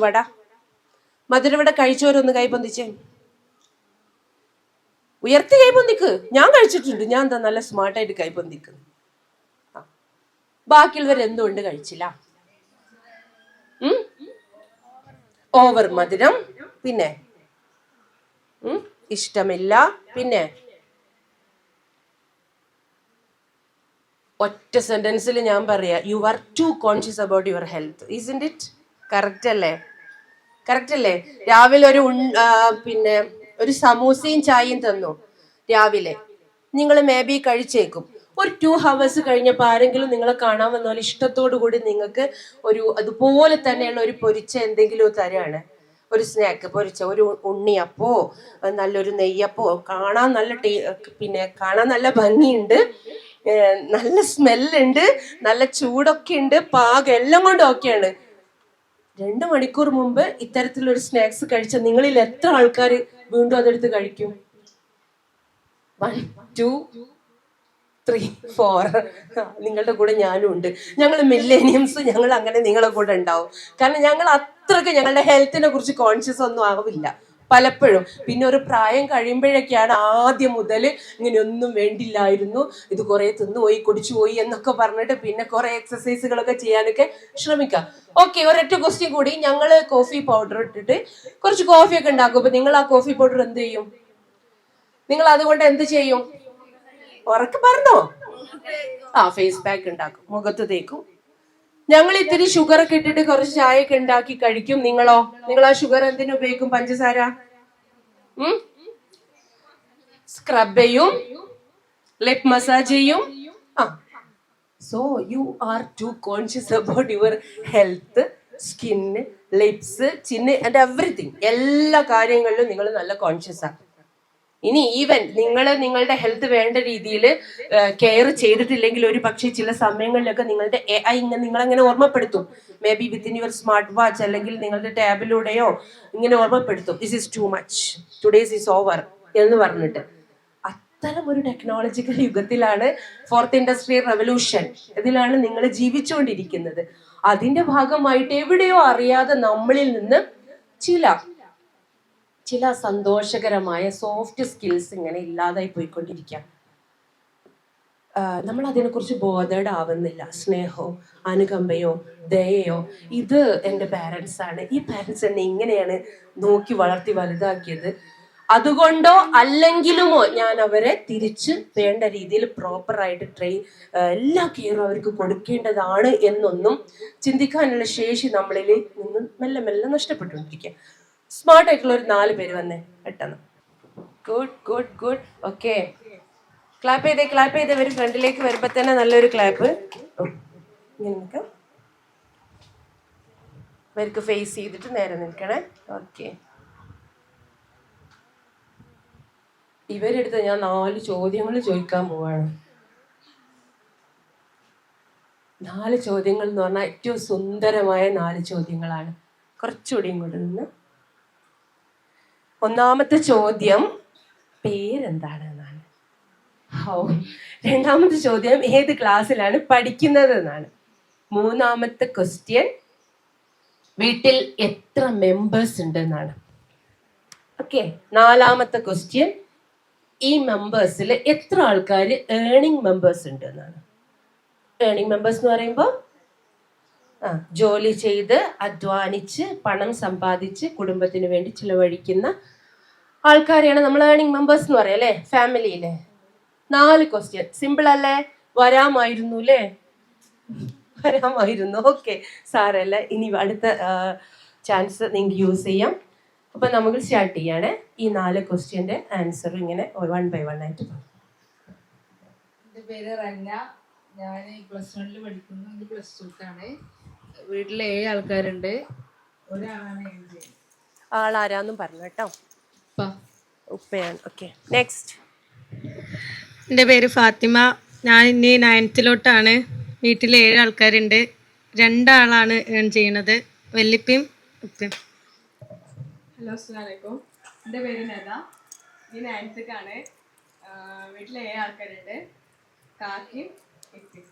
മധുരവട കഴിച്ചവരൊന്ന് കൈബന്ധിച്ചേ, ഉയർത്തി കൈബന്ധിക്ക്. ഞാൻ കഴിച്ചിട്ടുണ്ട്. ഞാൻ എന്താ നല്ല സ്മാർട്ടായിട്ട് കൈബന്ധിക്കുന്നു. ബാക്കിയുള്ളവർ എന്തുകൊണ്ട് കഴിച്ചില്ല? ഓവർ മധുരം, പിന്നെ ഇഷ്ടമില്ല, പിന്നെ ഒറ്റ സെന്റൻസിൽ ഞാൻ പറയാ, you are too conscious about your health. Isn't it? Correct അല്ലേ? രാവിലെ പിന്നെ ഒരു സമൂസയും ചായയും തന്നു രാവിലെ. നിങ്ങൾ മേ ബി കഴിച്ചേക്കും. ഒരു 2 hours കഴിഞ്ഞപ്പോൾ ആരെങ്കിലും നിങ്ങളെ കാണാൻ വന്നാൽ ഇഷ്ടത്തോടു കൂടി നിങ്ങൾക്ക് അതുപോലെ തന്നെയുള്ള ഒരു പൊരിച്ച എന്തെങ്കിലും തരാണ്, ഒരു സ്നാക്ക്, പൊരിച്ച ഒരു ഉണ്ണിയപ്പോ, നല്ലൊരു നെയ്യപ്പോ, കാണാൻ നല്ല ഭംഗിയുണ്ട്, നല്ല സ്മെല്ലുണ്ട്, നല്ല ചൂടൊക്കെ ഉണ്ട്, പാകം എല്ലാം കൊണ്ടും ഓക്കെയാണ്. 2 മണിക്കൂർ മുമ്പ് ഇത്തരത്തിലൊരു സ്നാക്സ് കഴിച്ച നിങ്ങളിൽ എത്ര ആൾക്കാർ വീണ്ടും അതെടുത്ത് കഴിക്കും? 1 2 3 4. നിങ്ങളുടെ കൂടെ ഞാനും ഉണ്ട്. ഞങ്ങൾ മില്ലേനിയംസ്, ഞങ്ങൾ അങ്ങനെ നിങ്ങളെ കൂടെ ഉണ്ടാവും. കാരണം ഞങ്ങൾ അത്രയ്ക്ക് ഞങ്ങളുടെ ഹെൽത്തിനെ കുറിച്ച് കോൺഷ്യസ് ഒന്നും ആവില്ല പലപ്പോഴും. പിന്നെ ഒരു പ്രായം കഴിയുമ്പോഴൊക്കെയാണ് ആദ്യം മുതൽ ഇങ്ങനെയൊന്നും വേണ്ടില്ലായിരുന്നു, ഇത് കുറെ തിന്നുപോയി കുടിച്ചു പോയി എന്നൊക്കെ പറഞ്ഞിട്ട് പിന്നെ കുറെ എക്സസൈസുകളൊക്കെ ചെയ്യാനൊക്കെ ശ്രമിക്കാം. ഓക്കെ, ഒരൊറ്റ ക്വസ്റ്റ്യൻ കൂടി. ഞങ്ങൾ കോഫി പൗഡർ ഇട്ടിട്ട് കുറച്ച് കോഫിയൊക്കെ ഉണ്ടാക്കും. അപ്പൊ നിങ്ങൾ ആ കോഫി പൗഡർ എന്ത് ചെയ്യും? നിങ്ങൾ അതുകൊണ്ട് എന്ത് ചെയ്യും? ഉറക്കെ പറഞ്ഞോ. ഫേസ് പാക്ക് ഉണ്ടാക്കും, മുഖത്ത് തേക്കും. ഞങ്ങൾ ഇത്തിരി ഷുഗർ ഒക്കെ ഇട്ടിട്ട് കുറച്ച് ചായ ഒക്കെ ഉണ്ടാക്കി കഴിക്കും. നിങ്ങൾ ആ ഷുഗർ എന്തിനു ഉപയോഗിക്കും? പഞ്ചസാര സ്ക്രബ് ചെയ്യും, ലിപ് മസാജ് ചെയ്യും. So you are too conscious about your health, skin, lips, chin and everything. എല്ലാ കാര്യങ്ങളിലും നിങ്ങൾ നല്ല കോൺഷ്യസ് ആണ്. ഇനി ഈവൻ നിങ്ങളുടെ ഹെൽത്ത് വേണ്ട രീതിയിൽ കെയർ ചെയ്തിട്ടില്ലെങ്കിൽ ഒരു പക്ഷേ ചില സമയങ്ങളിലൊക്കെ നിങ്ങളുടെ AI നിങ്ങളങ്ങനെ ഓർമ്മപ്പെടുത്തും. May be within your smart watch അല്ലെങ്കിൽ നിങ്ങളുടെ ടാബിലൂടെയോ ഇങ്ങനെ ഓർമ്മപ്പെടുത്തും, this is too much, today's is over എന്ന് പറഞ്ഞിട്ട്. അത്തരം ഒരു ടെക്നോളജിക്കൽ യുഗത്തിലാണ് 4th ഇൻഡസ്ട്രിയൽ റെവല്യൂഷൻ, ഇതിലാണ് നിങ്ങൾ ജീവിച്ചുകൊണ്ടിരിക്കുന്നത്. അതിന്റെ ഭാഗമായിട്ട് എവിടെയോ അറിയാതെ നമ്മളിൽ നിന്ന് ചില സന്തോഷകരമായ സോഫ്റ്റ് സ്കിൽസ് ഇങ്ങനെ ഇല്ലാതായി പോയിക്കൊണ്ടിരിക്കാം. നമ്മൾ അതിനെക്കുറിച്ച് ബോധേഡ് ആവുന്നില്ല. സ്നേഹമോ അനുകമ്പയോ ദയയോ, ഇത് എൻ്റെ പാരൻസ് ആണ്, ഈ പാരൻസ് എന്നെ ഇങ്ങനെയാണ് നോക്കി വളർത്തി വലുതാക്കിയത്, അതുകൊണ്ടോ അല്ലെങ്കിലുമോ ഞാൻ അവരെ തിരിച്ച് വേണ്ട രീതിയിൽ പ്രോപ്പറായിട്ട് എല്ലാ കെയറും അവർക്ക് കൊടുക്കേണ്ടതാണ് എന്നൊന്നും ചിന്തിക്കാനുള്ള ശേഷി നമ്മളിൽ നിന്ന് മെല്ലെ മെല്ലെ നഷ്ടപ്പെട്ടുകൊണ്ടിരിക്കുക. സ്മാർട്ട് ആയിട്ടുള്ള ഒരു 4 പേര് വന്നേ പെട്ടെന്ന്. ഗുഡ്. ഓക്കെ, ക്ലാപ്പ് ചെയ്തേ. ഒരു ഫ്രണ്ടിലേക്ക് വരുമ്പോ തന്നെ നല്ലൊരു ക്ലാപ്പ്. ഇങ്ങനെ നിൽക്കാം, അവർക്ക് ഫേസ് ചെയ്തിട്ട് നേരെ നിൽക്കണേ. ഓക്കെ, ഇവരെടുത്ത് ഞാൻ 4 ചോദ്യങ്ങൾ ചോദിക്കാൻ പോവാണ്. 4 ചോദ്യങ്ങൾ എന്ന് പറഞ്ഞാൽ ഏറ്റവും സുന്ദരമായ 4 ചോദ്യങ്ങളാണ്. കുറച്ചുകൂടി ഇങ്ങോട്ട് നിന്ന്. ഒന്നാമത്തെ ചോദ്യം പേരെന്താണ് എന്നാണ്. രണ്ടാമത്തെ ചോദ്യം ഏത് ക്ലാസ്സിലാണ് പഠിക്കുന്നത് എന്നാണ്. മൂന്നാമത്തെ ക്വസ്റ്റ്യൻ വീട്ടിൽ എത്ര മെമ്പേഴ്സ് ഉണ്ട് എന്നാണ്. ഓക്കെ, നാലാമത്തെ ക്വസ്റ്റ്യൻ ഈ മെമ്പേഴ്സിൽ എത്ര ആൾക്കാർ ഏണിംഗ് മെമ്പേഴ്സ് ഉണ്ട് എന്നാണ്. ഏണിംഗ് മെമ്പേഴ്സ് എന്ന് പറയുമ്പോൾ ജോലി ചെയ്ത് അധ്വാനിച്ച് പണം സമ്പാദിച്ച് കുടുംബത്തിന് വേണ്ടി ചിലവഴിക്കുന്ന ആൾക്കാരെയാണ് നമ്മൾ ഏണിംഗ് മെമ്പേഴ്സ് എന്ന് പറയാം അല്ലേ, ഫാമിലിയിലെ. 4 ക്വസ്റ്റ്യൻ. സിമ്പിൾ അല്ലേ? വരാമായിരുന്നു. ഓക്കെ, സാരല്ല, ഇനി അടുത്ത ചാൻസ് നിങ്ങൾക്ക് യൂസ് ചെയ്യാം. അപ്പൊ നമുക്ക് സ്റ്റാർട്ട് ചെയ്യാണ്. ഈ 4 ക്വസ്റ്റ്യന്റെ ആൻസർ ഇങ്ങനെ 1 by 1 ആയിട്ട് പോകും. എൻ്റെ പേര് റന്ന. ഞാൻ +1 പഠിക്കുന്നു. ഇത് +2ക്കാണ്. വീട്ടിൽ 7 ആൾക്കാരുണ്ട്. ഒരാളാണ് ആളാരാന്നും പറഞ്ഞു കേട്ടോ. ഉപ്പയാണ്. Okay, next. എൻ്റെ പേര് ഫാത്തിമ. ഞാൻ ഇനി 9th വീട്ടിൽ 7 ആൾക്കാരുണ്ട്. 2 ആളാണ് ഏൺ ചെയ്യണത്, വല്യപ്പയും ഓക്കെ. ഹലോ, അസ്സലാമു അലൈക്കും. എൻ്റെ പേര് നദ. ഈ 9th-ക്കാണ്. വീട്ടിൽ 7 ആൾക്കാരുണ്ട്. കാക്കയും ഇപ്പിയും.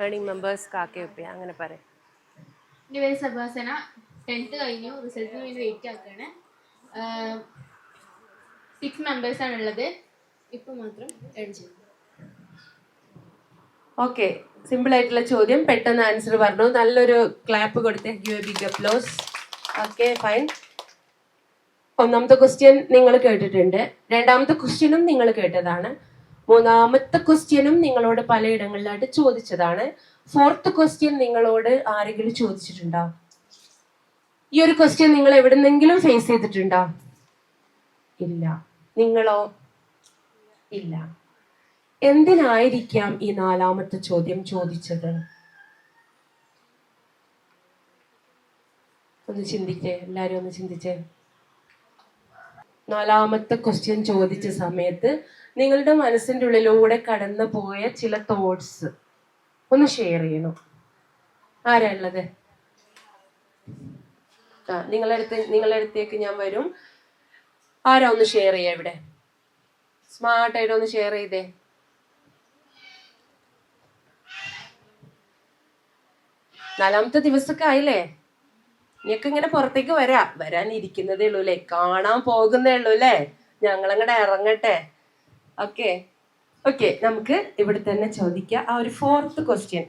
ഏർണിംഗ് മെമ്പേഴ്സ് കാക്കയൊപ്പിയ അങ്ങനെ പറയാം. എൻ്റെ പേര് സബാസന. 10th കഴിഞ്ഞു. റിസൾട്ടിന് വേണ്ടി വെയിറ്റ് ആക്കുകയാണ്. 6 മെമ്പേഴ്സാണ് ഉള്ളത്. ഇപ്പം മാത്രം ഏൺ ചെയ്യും. ഓക്കെ, സിമ്പിൾ ആയിട്ടുള്ള ചോദ്യം, പെട്ടെന്ന് ആൻസർ പറഞ്ഞു. നല്ലൊരു ക്ലാപ്പ് കൊടുത്തേ. Give a big applause. Okay, fine. ഒന്നാമത്തെ ക്വസ്റ്റ്യൻ നിങ്ങൾ കേട്ടിട്ടുണ്ട്. രണ്ടാമത്തെ ക്വസ്റ്റ്യനും നിങ്ങൾ കേട്ടതാണ്. മൂന്നാമത്തെ ക്വസ്റ്റ്യനും നിങ്ങളോട് പലയിടങ്ങളിലായിട്ട് ചോദിച്ചതാണ്. 4th ക്വസ്റ്റ്യൻ നിങ്ങളോട് ആരെങ്കിലും ചോദിച്ചിട്ടുണ്ടോ? ഈ ഒരു ക്വസ്റ്റ്യൻ നിങ്ങൾ എവിടെന്നെങ്കിലും ഫേസ് ചെയ്തിട്ടുണ്ടോ? ഇല്ല. നിങ്ങളോ? ഇല്ല. എന്തിനായിരിക്കാം ഈ 4ാമത്തെ ചോദ്യം ചോദിച്ചത്? ഒന്ന് ചിന്തിച്ചേ, എല്ലാരും ഒന്ന് ചിന്തിച്ചേ. 4ാമത്തെ ക്വസ്റ്റ്യൻ ചോദിച്ച സമയത്ത് നിങ്ങളുടെ മനസ്സിന്റെ ഉള്ളിലൂടെ കടന്നു പോയ ചില തോട്ട്സ് ഒന്ന് ഷെയർ ചെയ്യണം. ആരാ ഉള്ളത്? നിങ്ങളുടെ അടുത്തേക്ക് ഞാൻ വരും. ആരാ ഒന്ന് ഷെയർ ചെയ്യാ? ഇവിടെ സ്മാർട്ടായിട്ട് ഒന്ന് ഷെയർ ചെയ്തേ. നാലാമത്തെ ദിവസമൊക്കെ ആയില്ലേ? ഇനിയൊക്കെ ഇങ്ങനെ പുറത്തേക്ക് വരാനിരിക്കുന്നതേ ഉള്ളൂ അല്ലേ? കാണാൻ പോകുന്നേ ഉള്ളൂ അല്ലേ? ഞങ്ങളങ്ങടെ ഇറങ്ങട്ടെ. ഓക്കെ ഓക്കെ, നമുക്ക് ഇവിടെ തന്നെ ചോദിക്കാം. ആ ഒരു 4th ക്വസ്റ്റ്യൻ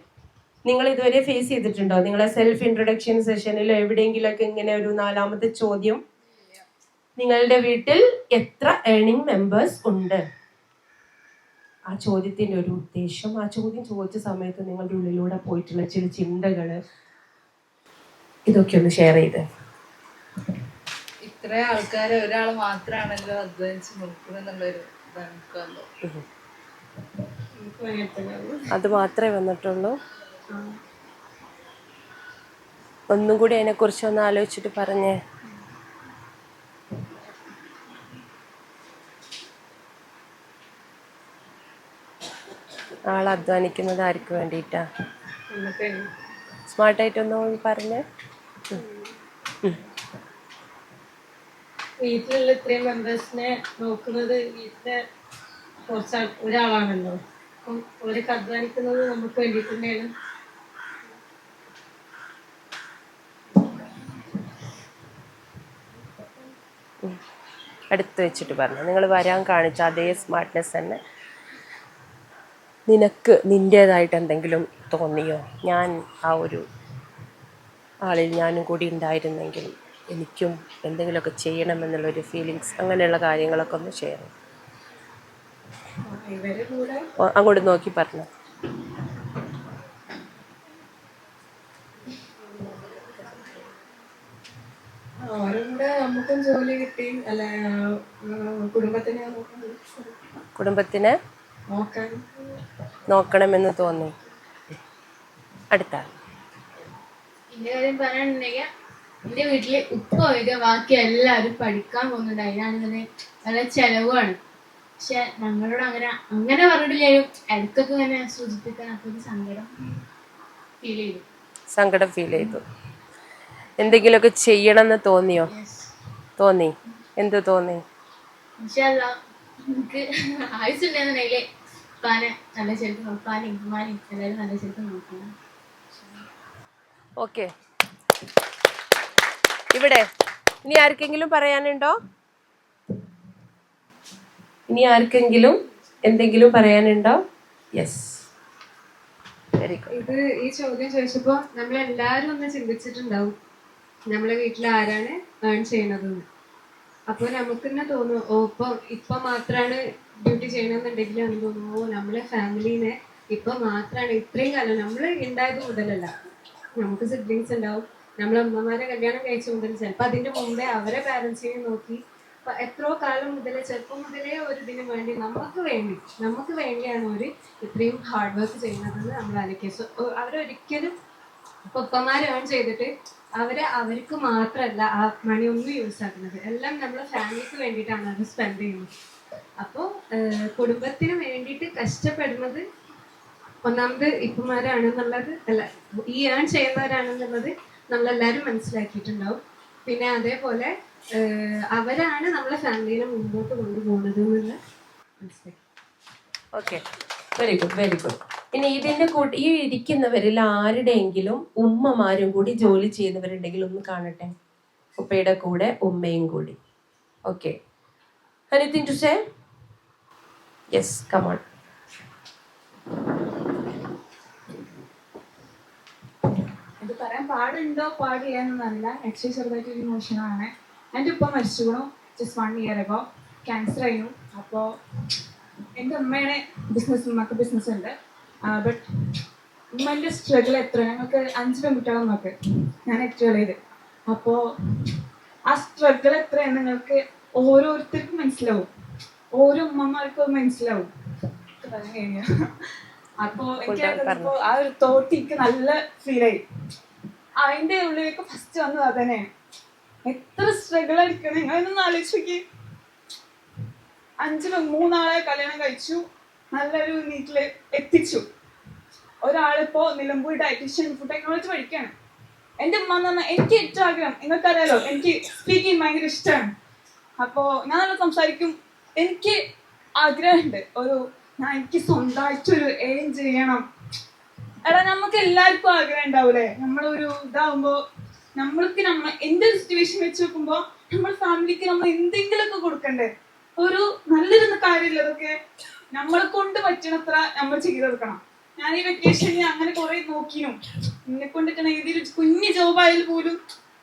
നിങ്ങൾ ഇതുവരെ ഫേസ് ചെയ്തിട്ടുണ്ടോ? നിങ്ങളെ സെൽഫ് ഇൻട്രൊഡക്ഷൻ സെഷനിലോ എവിടെയെങ്കിലൊക്കെ ഇങ്ങനെ ഒരു 4ാമത്തെ ചോദ്യം? നിങ്ങളുടെ വീട്ടിൽ എത്ര ഏർണിംഗ് മെമ്പേഴ്സ് ഉണ്ട്? ആ ചോദ്യത്തിന്റെ ഒരു ഉദ്ദേശം, ആ ചോദ്യം ചോദിച്ച സമയത്ത് നിങ്ങളുടെ ഉള്ളിലൂടെ പോയിട്ടുള്ള ചില ചിന്തകള്, ഇതൊക്കെ ഒന്ന് ഷെയർ ചെയ്ത്. ഇത്ര ആൾക്കാരെ ഒരാൾ മാത്രമാണല്ലോ അധ്വാനിച്ച് നോക്കുമെന്നുള്ളൊരു അത് മാത്രമേ വന്നിട്ടുള്ളൂ. ഒന്നും കൂടി അതിനെ കുറിച്ച് ഒന്ന് ആലോചിച്ചിട്ട് പറഞ്ഞേ. ആൾ അധ്വാനിക്കുന്നത് ആർക്ക് വേണ്ടിയിട്ടാ? സ്മാർട്ടായിട്ടൊന്ന് പറഞ്ഞേ. വീട്ടിലുള്ള ഇത്രയും മെമ്പേഴ്സിനെ നോക്കുന്നത് വീട്ടിലെ കുറച്ച് ഒരാളാണല്ലോ. അപ്പം അവരൊക്കെ അധ്വാനിക്കുന്നത് നമുക്ക് വേണ്ടിയിട്ട് തന്നെയാണ്. അടുത്ത് വെച്ചിട്ട് പറഞ്ഞു. നിങ്ങൾ വരാൻ കാണിച്ച അതേ സ്മാർട്ട്നെസ് തന്നെ നിനക്ക് നിൻ്റേതായിട്ട് എന്തെങ്കിലും തോന്നിയോ? ഞാൻ ആ ഒരു ആളിൽ ഞാനും കൂടി ഉണ്ടായിരുന്നെങ്കിൽ എനിക്കും എന്തെങ്കിലുമൊക്കെ ചെയ്യണമെന്നുള്ളൊരു ഫീലിങ്സ്, അങ്ങനെയുള്ള കാര്യങ്ങളൊക്കെ ഒന്ന് ഷെയർ ചെയ്യും. അങ്ങോട്ട് നോക്കി പറഞ്ഞു. അവരുടെ നമുക്കും ജോലി കിട്ടി, അല്ല കുടുംബത്തിനെ നോക്കണമെന്ന് തോന്നി. അടുത്ത എൻ്റെ കാര്യം പറയാനുണ്ടെങ്കിൽ എൻ്റെ വീട്ടില് ഉപ്പ ഒഴികെ ബാക്കി എല്ലാവരും പഠിക്കാൻ പോകുന്നുണ്ട്. അതിനാണ് നല്ല ചെലവാണ്. പക്ഷെ ഞങ്ങളോട് അങ്ങനെ പറഞ്ഞിട്ടില്ലേലും ഇടയ്ക്കൊക്കെ ഇങ്ങനെ സൂചിപ്പിക്കാൻ അപ്പൊ ഒരു സങ്കടം ഫീൽ ചെയ്തു. എന്തെങ്കിലുമൊക്കെ ചെയ്യണമെന്ന് തോന്നിയോ? തോന്നി. എന്ത് തോന്നി? എനിക്ക് ആയുസുണ്ടെന്നുണ്ടെങ്കിൽ ഉപ്പാനെ നല്ല ചെലുത്ത് നോക്കാനും ഉമ്മാനും എല്ലാവരും നല്ല ചെലുത്ത് നോക്കണം. ഓക്കെ, ഇവിടെ ഇനി ആർക്കെങ്കിലും പറയാനുണ്ടോ? ഇനി ആർക്കെങ്കിലും എന്തെങ്കിലും പറയാനുണ്ടോ? Yes, very good. ഇത് ഈ ചോദ്യം ചോദിച്ചപ്പോൾ നമ്മളെല്ലാവരും ഒന്ന് ചിന്തിച്ചിട്ടുണ്ടാവും നമ്മളെ വീട്ടിൽ ആരാണ് ഏൺ ചെയ്യണതെന്ന്. അപ്പോൾ നമുക്ക് തന്നെ തോന്നും, ഇപ്പൊ മാത്രമാണ് ഡ്യൂട്ടി ചെയ്യണമെന്നുണ്ടെങ്കിൽ നമുക്ക് തോന്നുന്നു, നമ്മളെ ഫാമിലീനെ ഇപ്പൊ മാത്രമാണ് ഇത്രയും കാലം നമ്മൾ ഉണ്ടായത് മുതലല്ല, നമുക്ക് സിബ്ലിങ്സ് ഉണ്ടാവും. നമ്മളെ അമ്മമാരെ കല്യാണം കഴിച്ച മുതൽ ചിലപ്പോൾ അതിന്റെ മുമ്പേ അവരെ പാരൻസിനെ നോക്കി എത്രയോ കാലം മുതലേ, ചെറുപ്പം മുതലേ ഒരു ഇതിനു വേണ്ടി നമുക്ക് വേണ്ടിയാണ് ഒരു ഇത്രയും ഹാർഡ് വർക്ക് ചെയ്യുന്നതെന്ന് നമ്മൾ ആലോചിക്കുക. സോ അവരൊരിക്കലും ഒപ്പന്മാർ ഏൺ ചെയ്തിട്ട് അവർക്ക് മാത്രമല്ല ആ മണി ഒന്നും യൂസ് ആക്കുന്നത്, എല്ലാം നമ്മളെ ഫാമിലിക്ക് വേണ്ടിയിട്ടാണ് അത് സ്പെൻഡ് ചെയ്യുന്നത്. അപ്പോൾ കുടുംബത്തിന് വേണ്ടിയിട്ട് കഷ്ടപ്പെടുന്നത് ഒന്നാമത് ഇപ്പന്മാരാണെന്നുള്ളത്, അല്ല ഈ ഏൺ ചെയ്യുന്നവരാണെന്നുള്ളത് നമ്മളെല്ലാവരും മനസ്സിലാക്കിയിട്ടുണ്ടാവും. പിന്നെ അതേപോലെ അവരാണ് നമ്മളെ ഫാമിലിനെ മുമ്പോട്ട് കൊണ്ടുപോകുന്നത് എന്നുള്ള മനസ്സിലാക്കി. Okay, very good, very good. ഇനി ഇതിന്റെ കൂട്ടി ഈ ഇരിക്കുന്നവരിൽ ആരുടെയെങ്കിലും ഉമ്മമാരും കൂടി ജോലി ചെയ്യുന്നവരുണ്ടെങ്കിൽ ഒന്ന് കാണട്ടെ. ഉപ്പയുടെ കൂടെ ഉമ്മയും കൂടി. Okay, anything to say? Yes, come on. ഇത് പറയാൻ പാടുണ്ടോ പാടില്ല എന്നല്ല, ആക്ച്വലി ചെറുതായിട്ടൊരു ഇമോഷനാണ്. എൻ്റെ ഉപ്പ മരിച്ചുകൂണു ജസ്റ്റ് 1 year ago. ക്യാൻസർ ആയിരുന്നു. അപ്പോൾ എൻ്റെ ഉമ്മയുടെ ഉമ്മക്ക് ബിസിനസ് ഉണ്ട്. ബട്ട് ഉമ്മൻ്റെ സ്ട്രഗിൾ എത്ര, ഞങ്ങൾക്ക് 5 പെൺകുട്ടികളും നോക്ക്, ഞാൻ ഏറ്റവും ഇളയത്. അപ്പോൾ ആ സ്ട്രഗിൾ എത്രയെന്ന് നിങ്ങൾക്ക് ഓരോരുത്തർക്കും മനസ്സിലാവും, ഓരോ ഉമ്മമാർക്കും മനസ്സിലാവും. പറയാൻ കഴിഞ്ഞ അപ്പോൾ എനിക്ക് ആ ഒരു തോട്ട് എനിക്ക് നല്ല ഫീലായി. അതിൻ്റെ ഉള്ളിലേക്ക് ഫസ്റ്റ് വന്നത് അതന്നെ. എത്ര സ്ട്രഗിൾ അടിക്കണം നിങ്ങളൊന്നും ആലോചിച്ച്. 3 കല്യാണം കഴിച്ചു, നല്ലൊരു വീട്ടില് എത്തിച്ചു. ഒരാളിപ്പോ നിലമ്പൂർ ഡയറ്റീഷ്യൻ ഫുഡ് ടെക്നോളജി പഠിക്കാണ്. എൻ്റെ ഉമ്മ എന്ന് പറഞ്ഞാൽ എനിക്ക് ഏറ്റവും ആഗ്രഹം, നിങ്ങൾക്കറിയാലോ എനിക്ക് സ്പീക്കിംഗ് ഭയങ്കര ഇഷ്ടമാണ്. അപ്പോൾ ഞാൻ നല്ല സംസാരിക്കും. എനിക്ക് ആഗ്രഹമുണ്ട് എനിക്ക് സ്വന്തമായിട്ടൊരു എയിം ചെയ്യണം. എടാ നമുക്ക് എല്ലാവർക്കും ആഗ്രഹം ഉണ്ടാവൂലേ, നമ്മളൊരു ഇതാവുമ്പോ നമ്മൾക്ക് എന്റെ ഒരു സിറ്റുവേഷൻ വെച്ച് നോക്കുമ്പോ നമ്മൾ ഫാമിലിക്ക് നമ്മൾ എന്തെങ്കിലുമൊക്കെ കൊടുക്കണ്ടേ. ഒരു നല്ലൊരു കാര്യമില്ല, അതൊക്കെ നമ്മളെ കൊണ്ട് പറ്റണത്ര നമ്മൾ ചെയ്തെടുക്കണം. ഞാൻ ഈ വെക്കേഷനിൽ അങ്ങനെ കുറെ നോക്കിയും എന്നെ കൊണ്ടിട്ടാണ് ഏതൊരു കുഞ്ഞു ജോബായാലും പോലും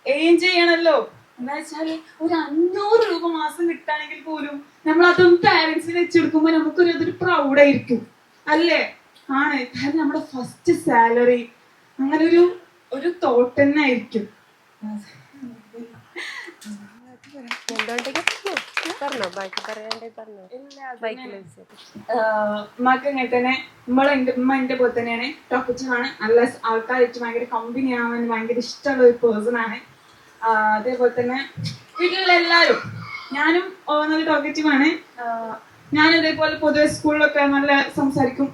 എയിം ചെയ്യണല്ലോ. എന്താ വെച്ചാല് ഒരു 500 രൂപ മാസം കിട്ടുകയാണെങ്കിൽ പോലും നമ്മൾ അതും പാരന്റ്സിന് വെച്ചെടുക്കുമ്പോ അതൊരു പ്രൗഡായിരിക്കും അല്ലേ? ആണ്, കാരണം നമ്മുടെ ഫസ്റ്റ് സാലറി അങ്ങനെ ഒരു തോട്ട് തന്നെ ആയിരിക്കും. ഉമ്മക്ക് ഇങ്ങനെ തന്നെ ഉമ്മ എന്റെ പോലെ തന്നെയാണ്. ടോക്കച്ചനാണ്, നല്ല ആൾക്കാരായിട്ട് ഭയങ്കര കമ്പനി ആവാൻ ഭയങ്കര ഇഷ്ടമുള്ള ഒരു പേഴ്സൺ ആണ്. അതേപോലെ തന്നെ വീട്ടിലുള്ള എല്ലാവരും, ഞാനും നല്ല ടോക്കറ്റീവാണ്. ഞാൻ ഇതേപോലെ പൊതുവെ സ്കൂളിലൊക്കെ നല്ല സംസാരിക്കും.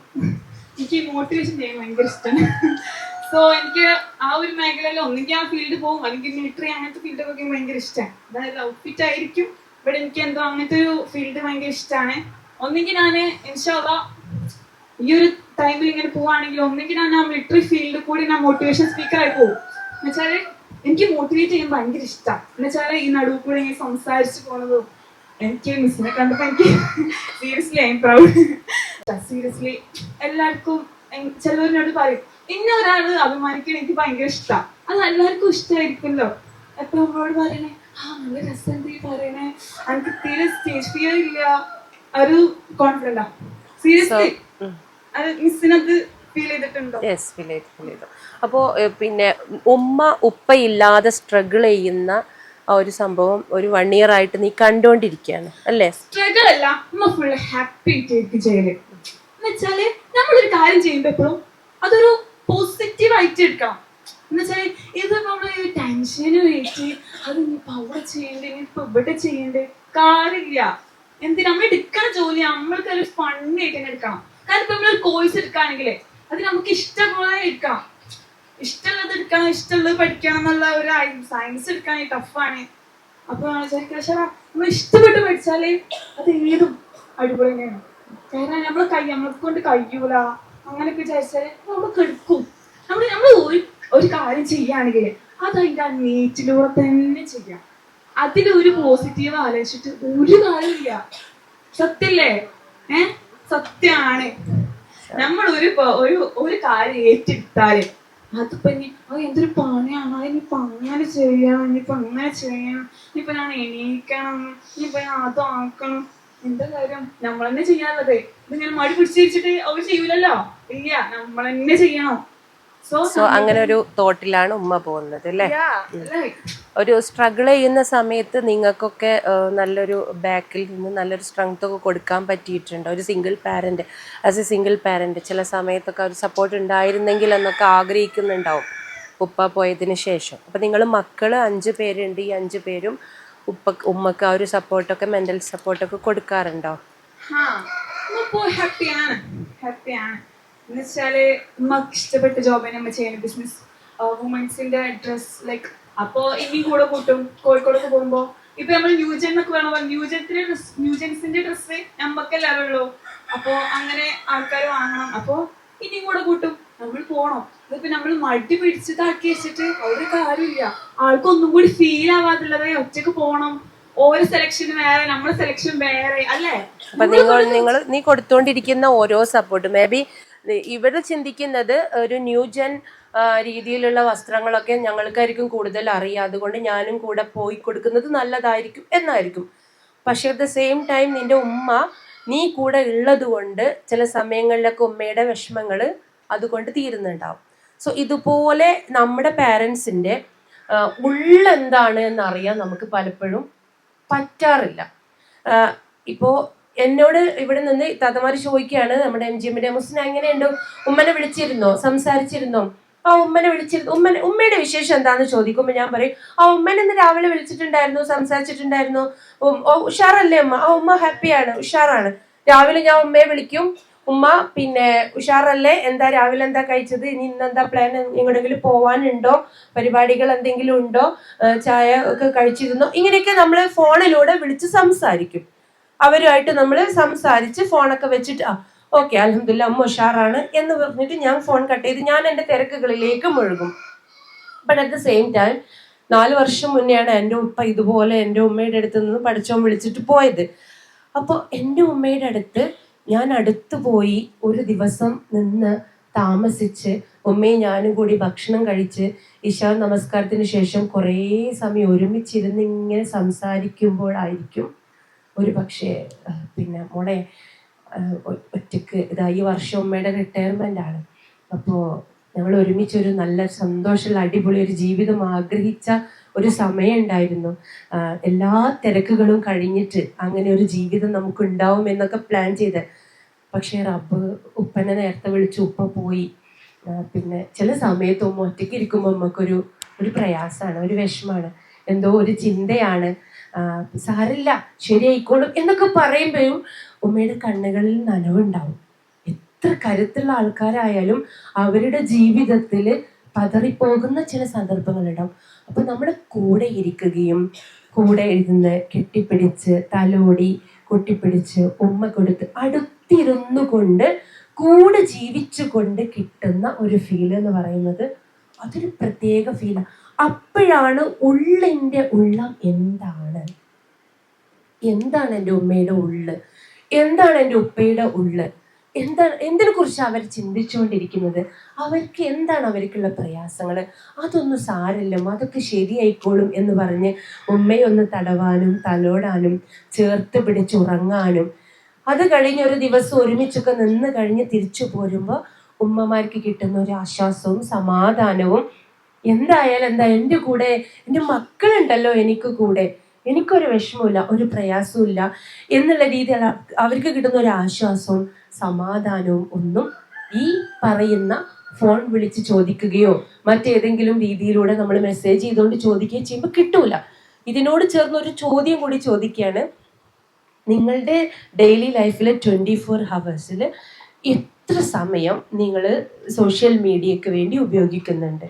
എനിക്ക് മോട്ടിവേഷൻ ചെയ്യാൻ ഭയങ്കര ഇഷ്ടമാണ്. സോ എനിക്ക് ആ ഒരു മേഖലയിൽ ഒന്നെങ്കിൽ ആ ഫീൽഡ് പോകും, അല്ലെങ്കിൽ മിലിറ്ററി അങ്ങനത്തെ ഫീൽഡൊക്കെ ഭയങ്കര ഇഷ്ടമാണ്. അതായത് ഔട്ട്ഫിറ്റ് ആയിരിക്കും, ഇവിടെ എനിക്ക് എന്തോ അങ്ങനത്തെ ഒരു ഫീൽഡ് ഭയങ്കര ഇഷ്ടമാണ്. ഒന്നെങ്കിൽ ഞാൻ ഇൻഷാ അല്ലാഹ് ഈ ഒരു ടൈമിൽ ഇങ്ങനെ പോവുകയാണെങ്കിൽ ഒന്നെങ്കിൽ ഞാൻ ആ മിലിറ്ററി ഫീൽഡിൽ കൂടി ഞാൻ മോട്ടിവേഷൻ സ്പീക്കറായി പോകും. എന്നുവെച്ചാല് എനിക്ക് മോട്ടിവേറ്റ് ചെയ്യാൻ ഭയങ്കര ഇഷ്ടമാണ്. എന്നുവെച്ചാൽ ഈ നടുവ് കൂടെ ഇങ്ങനെ സംസാരിച്ചു പോണതും എനിക്ക് മിസ്സിനെ കണ്ടപ്പോൾ എനിക്ക് seriously I am proud. Seriously എല്ലാവർക്കും ചിലവരിനോട് പറയും ഇന്ന ഒരാള് അഭിമാനിക്കാൻ എനിക്ക് ഭയങ്കര ഇഷ്ടമാണ്. അത് എല്ലാവർക്കും ഇഷ്ടമായിരിക്കുമല്ലോ. എപ്പോ നമ്മളോട് പറയണേ നല്ല രസം പറയണേ, എനിക്ക് തീരെ സ്റ്റേജ് ഫിയർ ഇല്ല, ഒരു കോൺഫിഡന്റാ. സീരിയസ്ലി അത് മിസ്സിനത് ഫീൽ ചെയ്തിട്ടുണ്ടോ? യെസ്, ഫീൽ ചെയ്തു. അപ്പോൾ പിന്നെ ഉപ്പയില്ലാതെ സ്ട്രഗിൾ ചെയ്യുന്ന ആ ഒരു സംഭവം ഒരു 1 year ആയിട്ട് നീ കണ്ടോണ്ടിരിക്കുകയാണ് അല്ലേ? സ്ട്രഗിൾ അല്ല, ഉമ്മ ഫുൾ ഹാപ്പി ആയിട്ട് ചെയ്യല്. എന്നുവെച്ചാല് നമ്മളൊരു കാര്യം ചെയ്യുമ്പോ എപ്പോഴും അതൊരു പോസിറ്റീവ് ആയിട്ട് എടുക്കണം. എന്നുവെച്ചാല് ഇത് നമ്മള് ടെൻഷന് വെച്ച് അത് ഇനിയിപ്പോ അവിടെ ചെയ്യണ്ടേ, ഇനിയിപ്പോ ഇവിടെ ചെയ്യണ്ടേ, കാര്യമില്ല. നമ്മൾ എടുക്കണ ജോലി നമ്മൾക്കൊരു ഫണ്ണായിട്ട് തന്നെ എടുക്കണം. കാരണം ഇപ്പൊ നമ്മളൊരു കോഴ്സ് എടുക്കുകയാണെങ്കിലേ അത് നമുക്ക് ഇഷ്ടപോലെ എടുക്കണം. ഇഷ്ടമുള്ളത് എടുക്കണം, ഇഷ്ടമുള്ളത് പഠിക്കണം എന്നുള്ള ഒരു സയൻസ് എടുക്കാൻ ടഫാണ്. അപ്പൊ പക്ഷെ നമ്മൾ ഇഷ്ടപ്പെട്ട് പഠിച്ചാല് അത് ഏതും അടിപൊളി തന്നെയാണ്. കാരണം നമ്മളെ കൊണ്ട് കഴിയൂല അങ്ങനെയൊക്കെ വിചാരിച്ചാല് നമുക്ക് എടുക്കും. നമ്മൾ ഒരു കാര്യം ചെയ്യുകയാണെങ്കിൽ അത് അതിന്റെ ആ നീറ്റിലൂടെ തന്നെ ചെയ്യാം. അതിലൊരു പോസിറ്റീവ് ആലോചിച്ചിട്ട് ഒരു കാര്യമില്ല. സത്യല്ലേ? സത്യാണ്. നമ്മൾ ഒരു കാര്യം ഏറ്റെടുത്താല് അതിപ്പോ എന്തൊരു പണിയാണ്, ഇനിയിപ്പൊ അങ്ങനെ ചെയ്യണം, ഇനിയിപ്പൊ അങ്ങനെ ചെയ്യണം, ഇനിയിപ്പൊ ഞാൻ എണീക്കണം, ഇനിയിപ്പൊ ഞാൻ അതാക്കണം. എന്താ കാര്യം? നമ്മൾ തന്നെ ചെയ്യാനുള്ളത്. ഇത് ഞാൻ മടി പിടിച്ചിരിച്ചിട്ട് അവർ ചെയ്യൂലല്ലോ. ഇല്ല, നമ്മൾ തന്നെ ചെയ്യണം. സോ അങ്ങനെ ഒരു തോട്ടിലാണ് ഉമ്മ പോകുന്നത് അല്ലേ? ഒരു സ്ട്രഗിൾ ചെയ്യുന്ന സമയത്ത് നിങ്ങൾക്കൊക്കെ നല്ലൊരു ബാക്കിൽ നിന്ന് നല്ലൊരു സ്ട്രെങ്ത് ഒക്കെ കൊടുക്കാൻ പറ്റിയിട്ടുണ്ട്. ഒരു single parent, as A single parent ചില സമയത്തൊക്കെ ഒരു സപ്പോർട്ട് ഉണ്ടായിരുന്നെങ്കിൽ എന്നൊക്കെ ആഗ്രഹിക്കുന്നുണ്ടാവും ഉപ്പ പോയതിന് ശേഷം. അപ്പം നിങ്ങൾ മക്കൾ 5 പേരുണ്ട്. ഈ 5 പേരും ഉമ്മക്ക് ആ ഒരു സപ്പോർട്ടൊക്കെ മെന്റൽ സപ്പോർട്ടൊക്കെ കൊടുക്കാറുണ്ടോ? ഹാപ്പിയാണ്. എന്നുവെച്ചാല് ഉമ്മക്ക് ഇഷ്ടപ്പെട്ട ജോബ് നമ്മൾ ചെയ്യുന്ന ബിസിനസ്. വുമൻസിന്റെ ഡ്രസ് ലൈക്ക് അപ്പോ ഇനിയും കൂടെ കൂട്ടും. കോഴിക്കോടൊക്കെ പോകുമ്പോ ഇപ്പൊ നമ്മൾ ന്യൂജൻ എന്നൊക്കെ വേണം, ന്യൂജൻസിന്റെ ഡ്രസ്സ് നമ്മക്കെല്ലാവരും ഉള്ളൂ. അപ്പോ അങ്ങനെ ആൾക്കാർ വാങ്ങണം. അപ്പോ ഇനിയും കൂടെ കൂട്ടും. നമ്മൾ പോണം. ഇതിപ്പോ നമ്മൾ മടി പിടിച്ചിട്ടാക്കി വെച്ചിട്ട് ഒരു കാര്യമില്ല. ആൾക്കൊന്നും കൂടി ഫീൽ ആവാതുള്ളത് ഒറ്റക്ക് പോണം. ഓരോ സെലക്ഷൻ വേറെ, നമ്മുടെ സെലക്ഷൻ വേറെ അല്ലേ? അപ്പൊ നീ കൊടുത്തോണ്ടിരിക്കുന്ന ഓരോ സപ്പോർട്ട് മേ ബി ഇവിടെ ചിന്തിക്കുന്നത് ഒരു ന്യൂജൻ രീതിയിലുള്ള വസ്ത്രങ്ങളൊക്കെ ഞങ്ങൾക്കായിരിക്കും കൂടുതൽ അറിയാം, അതുകൊണ്ട് ഞാനും കൂടെ പോയി കൊടുക്കുന്നത് നല്ലതായിരിക്കും എന്നായിരിക്കും. പക്ഷെ അറ്റ് ദ സെയിം ടൈം നിന്റെ ഉമ്മ നീ കൂടെ ഉള്ളത് കൊണ്ട് ചില സമയങ്ങളിലൊക്കെ ഉമ്മയുടെ വിഷമങ്ങൾ അതുകൊണ്ട് തീരുന്നുണ്ടാവും. സോ ഇതുപോലെ നമ്മുടെ പാരൻസിൻ്റെ ഉള്ളെന്താണ് എന്നറിയാൻ നമുക്ക് പലപ്പോഴും പറ്റാറില്ല. ഇപ്പോൾ എന്നോട് ഇവിടെ നിന്ന് താത്തമാർ ചോദിക്കുകയാണ്, നമ്മുടെ MGMന്റെ മുസ്ലിം എങ്ങനെയുണ്ട്, ഉമ്മനെ വിളിച്ചിരുന്നോ, സംസാരിച്ചിരുന്നോ? ആ ഉമ്മനെ വിളിച്ചിരുന്നു. ഉമ്മയുടെ വിശേഷം എന്താന്ന് ചോദിക്കുമ്പോൾ ഞാൻ പറയും, ആ ഉമ്മനെ ഇന്ന് രാവിലെ വിളിച്ചിട്ടുണ്ടായിരുന്നു, സംസാരിച്ചിട്ടുണ്ടായിരുന്നു, ഉഷാറല്ലേ ഉമ്മ? ആ ഉമ്മ ഹാപ്പിയാണ്, ഉഷാറാണ്. രാവിലെ ഞാൻ ഉമ്മയെ വിളിക്കും, ഉമ്മ പിന്നെ ഉഷാറല്ലേ, എന്താ രാവിലെ എന്താ കഴിച്ചത്, ഇനി ഇന്നെന്താ പ്ലാൻ, എങ്ങോട്ടെങ്കിലും പോവാനുണ്ടോ, പരിപാടികൾ എന്തെങ്കിലും ഉണ്ടോ, ചായ ഒക്കെ കഴിച്ചിരുന്നോ, ഇങ്ങനെയൊക്കെ നമ്മൾ ഫോണിലൂടെ വിളിച്ച് സംസാരിക്കും. അവരുമായിട്ട് നമ്മൾ സംസാരിച്ച് ഫോണൊക്കെ വെച്ചിട്ട് ഓക്കെ അൽഹംദുലില്ലാ അമ്മ ഉഷാറാണ് എന്ന് പറഞ്ഞിട്ട് ഞാൻ ഫോൺ കട്ട് ചെയ്ത് ഞാൻ എൻ്റെ തിരക്കുകളിലേക്ക് മുഴുകും. But at the same time 4 വർഷം മുന്നെയാണ് എൻ്റെ ഉപ്പ ഇതുപോലെ എൻ്റെ ഉമ്മയുടെ അടുത്ത് നിന്ന് പഠിച്ചോൻ വിളിച്ചിട്ട് പോയത്. അപ്പോൾ എൻ്റെ ഉമ്മയുടെ അടുത്ത് ഞാൻ അടുത്ത് പോയി ഒരു ദിവസം നിന്ന് താമസിച്ച് ഉമ്മയും ഞാനും കൂടി ഭക്ഷണം കഴിച്ച് ഇശാ നമസ്കാരത്തിന് ശേഷം കുറേ സമയം ഒരുമിച്ചിരുന്ന് ഇങ്ങനെ സംസാരിക്കുമ്പോഴായിരിക്കും ഒരു പക്ഷേ പിന്നെ മോളെ ഒറ്റക്ക് ഇതാ ഈ വർഷം ഉമ്മയുടെ റിട്ടയർമെൻ്റ് ആണ്, അപ്പോൾ ഞങ്ങൾ ഒരുമിച്ചൊരു നല്ല സന്തോഷമുള്ള അടിപൊളി ഒരു ജീവിതം ആഗ്രഹിച്ച ഒരു സമയം ഉണ്ടായിരുന്നു. എല്ലാ തിരക്കുകളും കഴിഞ്ഞിട്ട് അങ്ങനെ ഒരു ജീവിതം നമുക്ക് ഉണ്ടാവും എന്നൊക്കെ പ്ലാൻ ചെയ്ത്. പക്ഷേ റബ്ബ് ഉപ്പനെ നേരത്തെ വിളിച്ച് ഉപ്പ പോയി. പിന്നെ ചില സമയത്ത് ഉമ്മ ഒറ്റയ്ക്ക് ഇരിക്കുമ്പോൾ നമുക്കൊരു പ്രയാസമാണ്, ഒരു വിഷമാണ്, എന്തോ ഒരു ചിന്തയാണ്. സാരില്ല ശരിയായിക്കോളും എന്നൊക്കെ പറയുമ്പോഴും ഉമ്മയുടെ കണ്ണുകളിൽ നനവുണ്ടാവും. എത്ര കരുത്തുള്ള ആൾക്കാരായാലും അവരുടെ ജീവിതത്തിൽ പതറിപ്പോകുന്ന ചില സന്ദർഭങ്ങളുണ്ടാവും. അപ്പം നമ്മുടെ കൂടെ ഇരിക്കുകയും കൂടെ ഇരുന്ന് കെട്ടിപ്പിടിച്ച് തലോടി കൊട്ടിപ്പിടിച്ച് ഉമ്മ കൊടുത്ത് അടുത്തിരുന്നു കൊണ്ട് കൂടെ ജീവിച്ചു കൊണ്ട് കിട്ടുന്ന ഒരു ഫീൽ എന്ന് പറയുന്നത് അതൊരു പ്രത്യേക ഫീലാണ്. അപ്പോഴാണ് ഉള്ളിൻ്റെ ഉള്ളം എന്താണ് എൻ്റെ ഉമ്മയുടെ ഉള്ള്, എന്താണ് എൻ്റെ ഉപ്പയുടെ ഉള്ള്, എന്തിനെ കുറിച്ച് അവർ ചിന്തിച്ചുകൊണ്ടിരിക്കുന്നത്, അവർക്ക് എന്താണ് അവർക്കുള്ള പ്രയാസങ്ങൾ, അതൊന്നും സാരല്ലോ, അതൊക്കെ ശരിയായിക്കോളും എന്ന് പറഞ്ഞ് ഉമ്മയെ ഒന്ന് തടവാനും തലോടാനും ചേർത്ത് പിടിച്ചുറങ്ങാനും, അത് കഴിഞ്ഞ് ഒരു ദിവസം ഒരുമിച്ചൊക്കെ നിന്ന് കഴിഞ്ഞ് തിരിച്ചു പോരുമ്പോൾ ഉമ്മമാർക്ക് കിട്ടുന്ന ഒരു ആശ്വാസവും സമാധാനവും, എന്തായാലും എന്താ എൻ്റെ കൂടെ എൻ്റെ മക്കളുണ്ടല്ലോ എനിക്ക് കൂടെ, എനിക്കൊരു വിഷമമില്ല ഒരു പ്രയാസവും എന്നുള്ള രീതിയിൽ അവർക്ക് കിട്ടുന്ന ഒരു ആശ്വാസവും സമാധാനവും ഒന്നും ഈ പറയുന്ന ഫോൺ വിളിച്ച് ചോദിക്കുകയോ മറ്റേതെങ്കിലും രീതിയിലൂടെ നമ്മൾ മെസ്സേജ് ചെയ്തുകൊണ്ട് ചോദിക്കുകയോ ചെയ്യുമ്പോൾ കിട്ടൂല. ഇതിനോട് ചേർന്ന് ഒരു ചോദ്യം കൂടി ചോദിക്കുകയാണ്, നിങ്ങളുടെ ഡെയിലി ലൈഫിൽ 24 ഹവേഴ്സിൽ എത്ര സമയം നിങ്ങൾ സോഷ്യൽ മീഡിയയ്ക്ക് വേണ്ടി ഉപയോഗിക്കുന്നുണ്ട്?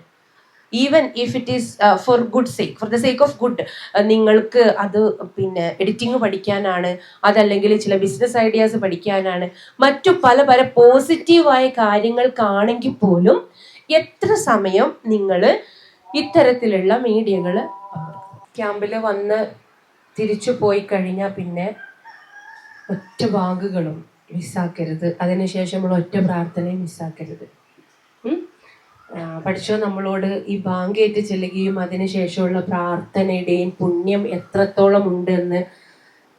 Even if it is four good sake, for the sake of good, നിങ്ങൾക്ക് അത് പിന്നെ എഡിറ്റിംഗ് പഠിക്കാനാണ്, അതല്ലെങ്കിൽ ചില ബിസിനസ് ഐഡിയാസ് പഠിക്കാനാണ്, മറ്റു പല പല പോസിറ്റീവായ കാര്യങ്ങൾക്കാണെങ്കിൽ പോലും എത്ര സമയം നിങ്ങൾ ഇത്തരത്തിലുള്ള മീഡിയകൾ ക്യാമ്പിൽ വന്ന് തിരിച്ചു പോയി കഴിഞ്ഞാൽ പിന്നെ ഒറ്റ ബാങ്കുകളും മിസ്സാക്കരുത്, അതിനുശേഷമുള്ള ഒറ്റ പ്രാർത്ഥനയും മിസ്സാക്കരുത്. പഠിച്ചോ നമ്മളോട് ഈ ബാങ്കേറ്റ് ചെല്ലുകയും അതിനുശേഷമുള്ള പ്രാർത്ഥനയുടെയും പുണ്യം എത്രത്തോളം ഉണ്ട് എന്ന്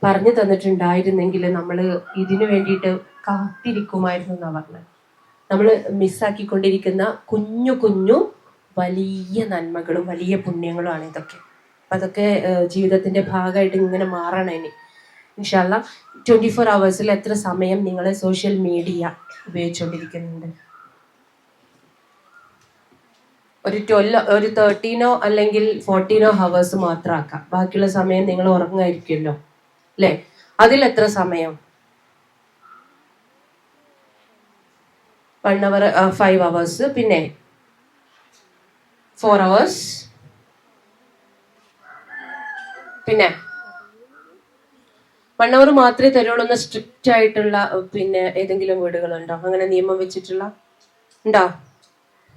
പറഞ്ഞു തന്നിട്ടുണ്ടായിരുന്നെങ്കിൽ നമ്മൾ ഇതിനു വേണ്ടിയിട്ട് കാത്തിരിക്കുമായിരുന്നു എന്നാണ് പറഞ്ഞത്. നമ്മൾ മിസ്സാക്കിക്കൊണ്ടിരിക്കുന്ന കുഞ്ഞു കുഞ്ഞു വലിയ നന്മകളും വലിയ പുണ്യങ്ങളുമാണ് ഇതൊക്കെ. അപ്പം അതൊക്കെ ജീവിതത്തിൻ്റെ ഭാഗമായിട്ട് ഇങ്ങനെ മാറണം. ഇനി ഇൻഷാ അല്ലാ 24 ഹവേഴ്സിൽ എത്ര സമയം നിങ്ങൾ സോഷ്യൽ മീഡിയ ഉപയോഗിച്ചുകൊണ്ടിരിക്കുന്നുണ്ട്? ഒരു 13 അല്ലെങ്കിൽ 14 ഹവേഴ്സ് മാത്രം ആക്കാം. ബാക്കിയുള്ള സമയം നിങ്ങൾ ഉറങ്ങായിരിക്കുമല്ലോ അല്ലേ? അതിലെത്ര സമയം? 1 hour 5 hours. പിന്നെ 4 hours. പിന്നെ 1 hour മാത്രമേ തരുള്ളൂ എന്ന് സ്ട്രിക്റ്റ് ആയിട്ടുള്ള പിന്നെ ഏതെങ്കിലും വീടുകളുണ്ടോ? അങ്ങനെ നിയമം വെച്ചിട്ടുള്ള ഉണ്ടോ?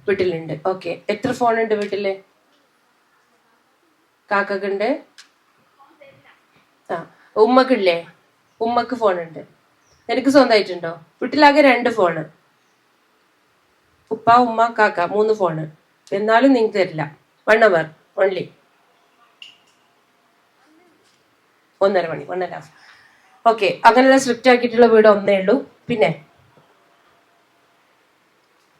വീട്ടിലുണ്ട്. ഓക്കെ. എത്ര ഫോൺ ഉണ്ട് വീട്ടില്? കാക്കക്കുണ്ട്. ആ, ഉമ്മക്കില്ലേ? ഉമ്മക്ക് ഫോൺ ഉണ്ട്. നിനക്ക് സ്വന്തമായിട്ടുണ്ടോ? വീട്ടിലാകെ 2 ഫോണ്. ഉപ്പ, ഉമ്മ, കാക്ക 3 ഫോണ്. എന്നാലും നിങ്ങൾക്ക് തരില്ല. 1 hour ഓൺലി. 1.5 മണി, 1.5. ഓക്കെ. അങ്ങനെയുള്ള സ്ട്രിക്റ്റ് ആക്കിയിട്ടുള്ള വീട് ഒന്നേ ഉള്ളൂ. പിന്നെ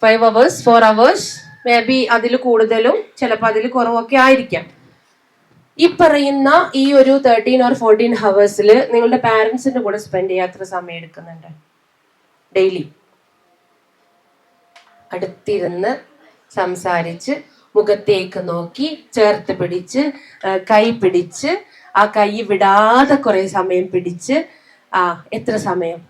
5 hours, 4 hours, മേ ബി അതിൽ കൂടുതലും ചിലപ്പോൾ അതിൽ കുറവൊക്കെ ആയിരിക്കാം. ഈ പറയുന്ന ഈ ഒരു 13 or 14 hours നിങ്ങളുടെ പാരന്റ്സിന്റെ കൂടെ സ്പെൻഡ് ചെയ്യാൻ എത്ര സമയം എടുക്കുന്നുണ്ട് ഡെയിലി? അടുത്തിരുന്ന് സംസാരിച്ച് മുഖത്തേക്ക് നോക്കി ചേർത്ത് പിടിച്ച് കൈ പിടിച്ച് ആ കൈ വിടാതെ കുറെ സമയം പിടിച്ച് എത്ര സമയം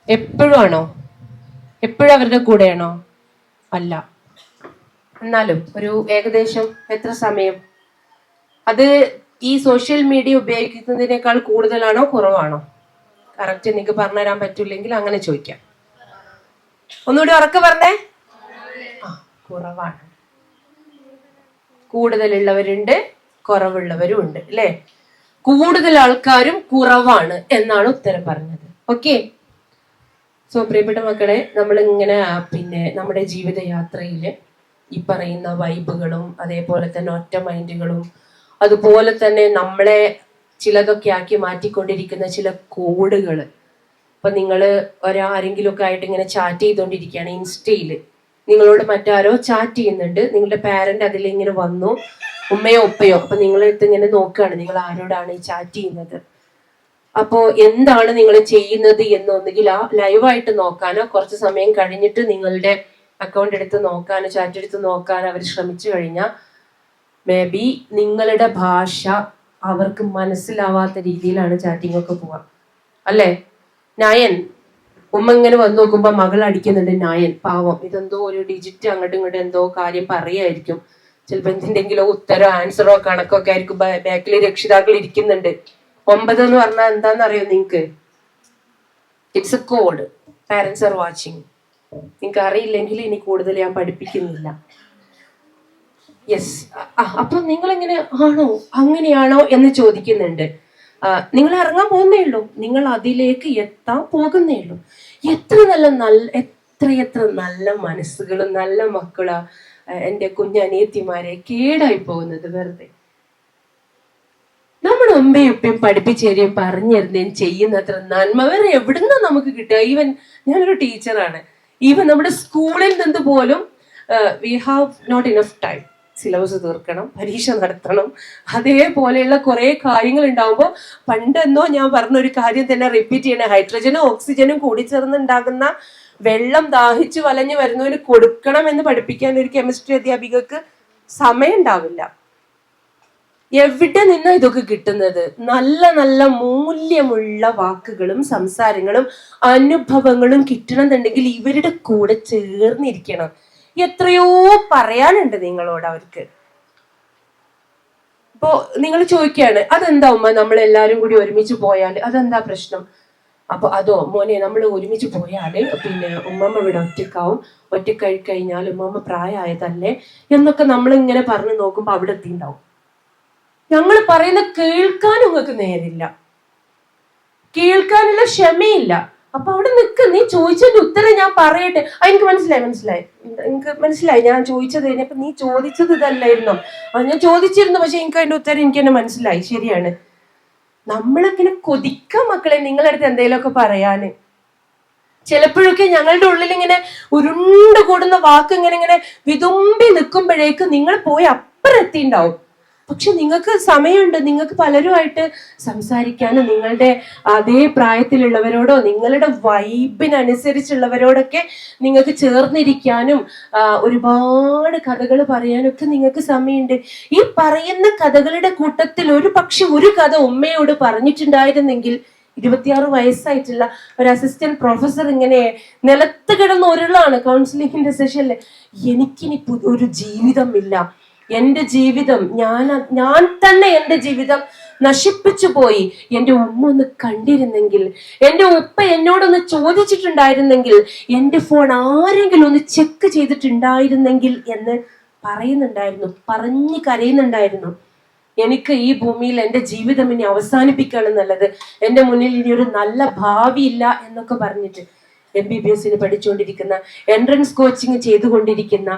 എപ്പോഴും ആണോ? എപ്പോഴും അവരുടെ കൂടെയാണോ? അല്ല. എന്നാലും ഒരു ഏകദേശം എത്ര സമയം? അത് ഈ സോഷ്യൽ മീഡിയ ഉപയോഗിക്കുന്നതിനേക്കാൾ കൂടുതലാണോ കുറവാണോ? കറക്റ്റ് നിങ്ങൾക്ക് പറഞ്ഞുതരാൻ പറ്റില്ലെങ്കിൽ അങ്ങനെ ചോദിക്കാം. ഒന്നുകൂടി ഉറക്കെ പറഞ്ഞേ. കുറവാണ്. കൂടുതലുള്ളവരുണ്ട്, കുറവുള്ളവരും ഉണ്ട് അല്ലെ? കൂടുതൽ ആൾക്കാരും കുറവാണ് എന്നാണ് ഉത്തരം പറഞ്ഞത്. ഓക്കെ. സോ പ്രിയപ്പെട്ട മക്കളെ, നമ്മൾ ഇങ്ങനെ പിന്നെ നമ്മുടെ ജീവിതയാത്രയില് ഈ പറയുന്ന വൈബുകളും അതേപോലെ തന്നെ ഒറ്റ മൈൻഡുകളും അതുപോലെ തന്നെ നമ്മളെ ചിലതൊക്കെ ആക്കി മാറ്റിക്കൊണ്ടിരിക്കുന്ന ചില കോഡുകൾ. ഇപ്പൊ നിങ്ങൾ ആരെങ്കിലും ഒക്കെ ആയിട്ട് ഇങ്ങനെ ചാറ്റ് ചെയ്തുകൊണ്ടിരിക്കുകയാണ് ഇൻസ്റ്റയില്, നിങ്ങളോട് മറ്റാരോ ചാറ്റ് ചെയ്യുന്നുണ്ട്, നിങ്ങളുടെ പാരന്റ് അതിലിങ്ങനെ വന്നു, ഉമ്മയോ ഉപ്പയോ. അപ്പൊ നിങ്ങളെടുത്ത് ഇങ്ങനെ നോക്കുകയാണ് നിങ്ങൾ ആരോടാണ് ഈ ചാറ്റ് ചെയ്യുന്നത്, അപ്പോ എന്താണ് നിങ്ങൾ ചെയ്യുന്നത് എന്നൊന്നുകിൽ ആ ലൈവായിട്ട് നോക്കാനോ കുറച്ച് സമയം കഴിഞ്ഞിട്ട് നിങ്ങളുടെ അക്കൗണ്ട് എടുത്ത് നോക്കാനോ ചാറ്റ് എടുത്ത് നോക്കാനോ അവർ ശ്രമിച്ചു കഴിഞ്ഞാൽ മേ ബി നിങ്ങളുടെ ഭാഷ അവർക്ക് മനസ്സിലാവാത്ത രീതിയിലാണ് ചാറ്റിംഗ് ഒക്കെ പോവാ അല്ലേ? നായൻ, ഉമ്മ ഇങ്ങനെ വന്ന് നോക്കുമ്പോ മകൾ അടിക്കുന്നുണ്ട്. നായൻ പാവം, ഇതെന്തോ ഒരു ഡിജിറ്റ് അങ്ങോട്ടും ഇങ്ങോട്ടും എന്തോ കാര്യം പറയായിരിക്കും. ചിലപ്പോ എന്തിന്റെങ്കിലോ ഉത്തരോ ആൻസറോ കണക്കൊക്കെ ആയിരിക്കും. ബാക്കിൽ രക്ഷിതാക്കൾ ഇരിക്കുന്നുണ്ട്. 9 എന്ന് പറഞ്ഞാൽ എന്താന്ന് അറിയോ നിങ്ങക്ക്? It's A code. Parents are watching. നിങ്ങൾക്ക് അറിയില്ലെങ്കിൽ ഇനി കൂടുതൽ ഞാൻ പഠിപ്പിക്കുന്നില്ല. യെസ്. അപ്പൊ നിങ്ങൾ എങ്ങനെ ആണോ അങ്ങനെയാണോ എന്ന് ചോദിക്കുന്നുണ്ട്. നിങ്ങൾ ഇറങ്ങാൻ പോകുന്നേ ഉള്ളൂ, നിങ്ങൾ അതിലേക്ക് എത്താൻ പോകുന്നേ ഉള്ളൂ. എത്ര നല്ല മനസ്സുകളും നല്ല മക്കളാ എൻ്റെ കുഞ്ഞനിയത്തിമാരെ കേടായി പോകുന്നത് വെറുതെ. നമ്മുടെ ഉമ്മയും ഉപ്പയും പഠിപ്പിച്ചേരെയും പറഞ്ഞിരുന്നേം ചെയ്യുന്നത്ര നന്മ വേറെ എവിടുന്ന നമുക്ക് കിട്ടുക? ഈവൻ ഞാനൊരു ടീച്ചറാണ്. ഈവൻ നമ്മുടെ സ്കൂളിൽ നിന്ന് പോലും we have not enough time. Syllabus തീർക്കണം, പരീക്ഷ നടത്തണം, അതേപോലെയുള്ള കുറെ കാര്യങ്ങൾ ഉണ്ടാവുമ്പോൾ പണ്ടെന്നോ ഞാൻ പറഞ്ഞൊരു കാര്യം തന്നെ റിപ്പീറ്റ് ചെയ്യണേ. ഹൈഡ്രജനും ഓക്സിജനും കൂടി ചേർന്നുണ്ടാകുന്ന വെള്ളം ദാഹിച്ചു വലഞ്ഞു വരുന്നവന് കൊടുക്കണം എന്ന് പഠിപ്പിക്കാൻ ഒരു കെമിസ്ട്രി അധ്യാപികക്ക് സമയം ഉണ്ടാവില്ല. എവിടെ നിന്നാ ഇതൊക്കെ കിട്ടുന്നത്? നല്ല നല്ല മൂല്യമുള്ള വാക്കുകളും സംസാരങ്ങളും അനുഭവങ്ങളും കിട്ടണമെന്നുണ്ടെങ്കിൽ ഇവരുടെ കൂടെ ചേർന്നിരിക്കണം. എത്രയോ പറയാനുണ്ട് നിങ്ങളോട് അവർക്ക്. ഇപ്പോ നിങ്ങൾ ചോദിക്കുകയാണ്, അതെന്താ ഉമ്മ നമ്മൾ എല്ലാരും കൂടി ഒരുമിച്ച് പോയാൽ അതെന്താ പ്രശ്നം? അപ്പൊ അതോ മോനെ, നമ്മൾ ഒരുമിച്ച് പോയാല് പിന്നെ ഉമ്മമ്മ ഇവിടെ ഒറ്റക്കാവും, ഒറ്റക്കായി കഴിഞ്ഞാൽ ഉമ്മമ്മ പ്രായമായതല്ലേ എന്നൊക്കെ നമ്മൾ ഇങ്ങനെ പറഞ്ഞു നോക്കുമ്പോ അവിടെ എത്തിണ്ടാവും. ഞങ്ങൾ പറയുന്ന കേൾക്കാൻ നിങ്ങൾക്ക് നേരില്ല, കേൾക്കാനുള്ള ക്ഷമയില്ല. അപ്പൊ അവിടെ നിൽക്ക്, നീ ചോദിച്ചതിന്റെ ഉത്തരം ഞാൻ പറയട്ടെ. എനിക്ക് മനസ്സിലായി ഞാൻ ചോദിച്ചത് കഴിഞ്ഞപ്പോ നീ ചോദിച്ചത് ഇതല്ലായിരുന്നോ? ഞാൻ ചോദിച്ചിരുന്നു, പക്ഷെ എനിക്ക് അതിന്റെ ഉത്തരം എനിക്ക് തന്നെ മനസ്സിലായി. ശരിയാണ്. നമ്മളിങ്ങനെ കൊതിക്കാം മക്കളെ നിങ്ങളടുത്ത് എന്തെങ്കിലുമൊക്കെ പറയാന്. ചിലപ്പോഴൊക്കെ ഞങ്ങളുടെ ഉള്ളിൽ ഇങ്ങനെ ഉരുണ്ട് കൂടുന്ന വാക്ക് ഇങ്ങനെ വിതുമ്പി നിൽക്കുമ്പോഴേക്ക് നിങ്ങൾ പോയി അപ്പുറം എത്തിണ്ടാവും. പക്ഷെ നിങ്ങൾക്ക് സമയമുണ്ട്, നിങ്ങൾക്ക് പലരുമായിട്ട് സംസാരിക്കാനും നിങ്ങളുടെ അതേ പ്രായത്തിലുള്ളവരോടോ നിങ്ങളുടെ വൈബിനനുസരിച്ചുള്ളവരോടൊക്കെ നിങ്ങൾക്ക് ചേർന്നിരിക്കാനും ഒരുപാട് കഥകൾ പറയാനൊക്കെ നിങ്ങൾക്ക് സമയമുണ്ട്. ഈ പറയുന്ന കഥകളുടെ കൂട്ടത്തിൽ ഒരു പക്ഷെ ഒരു കഥ ഉമ്മയോട് പറഞ്ഞിട്ടുണ്ടായിരുന്നെങ്കിൽ 26 വയസ്സായിട്ടുള്ള ഒരു അസിസ്റ്റന്റ് പ്രൊഫസർ ഇങ്ങനെ നിലത്ത് കിടന്ന് ഉരുളാണ് കൗൺസിലിങ്ങിന്റെ സെഷനിൽ. എനിക്കിനി ഒരു ജീവിതമില്ല, എന്റെ ജീവിതം ഞാൻ തന്നെ എന്റെ ജീവിതം നശിപ്പിച്ചു പോയി. എന്റെ ഉമ്മ ഒന്ന് കണ്ടിരുന്നെങ്കിൽ, എന്റെ ഉപ്പ എന്നോടൊന്ന് ചോദിച്ചിട്ടുണ്ടായിരുന്നെങ്കിൽ, എന്റെ ഫോൺ ആരെങ്കിലും ഒന്ന് ചെക്ക് ചെയ്തിട്ടുണ്ടായിരുന്നെങ്കിൽ എന്ന് പറയുന്നുണ്ടായിരുന്നു, പറഞ്ഞു കരയുന്നുണ്ടായിരുന്നു. എനിക്ക് ഈ ഭൂമിയിൽ എന്റെ ജീവിതം ഇനി അവസാനിപ്പിക്കുകയാണ് നല്ലത്, എന്റെ മുന്നിൽ ഇനി ഒരു നല്ല ഭാവിയില്ല എന്നൊക്കെ പറഞ്ഞിട്ട് MBBS പഠിച്ചുകൊണ്ടിരിക്കുന്ന, എൻട്രൻസ് കോച്ചിങ് ചെയ്തുകൊണ്ടിരിക്കുന്ന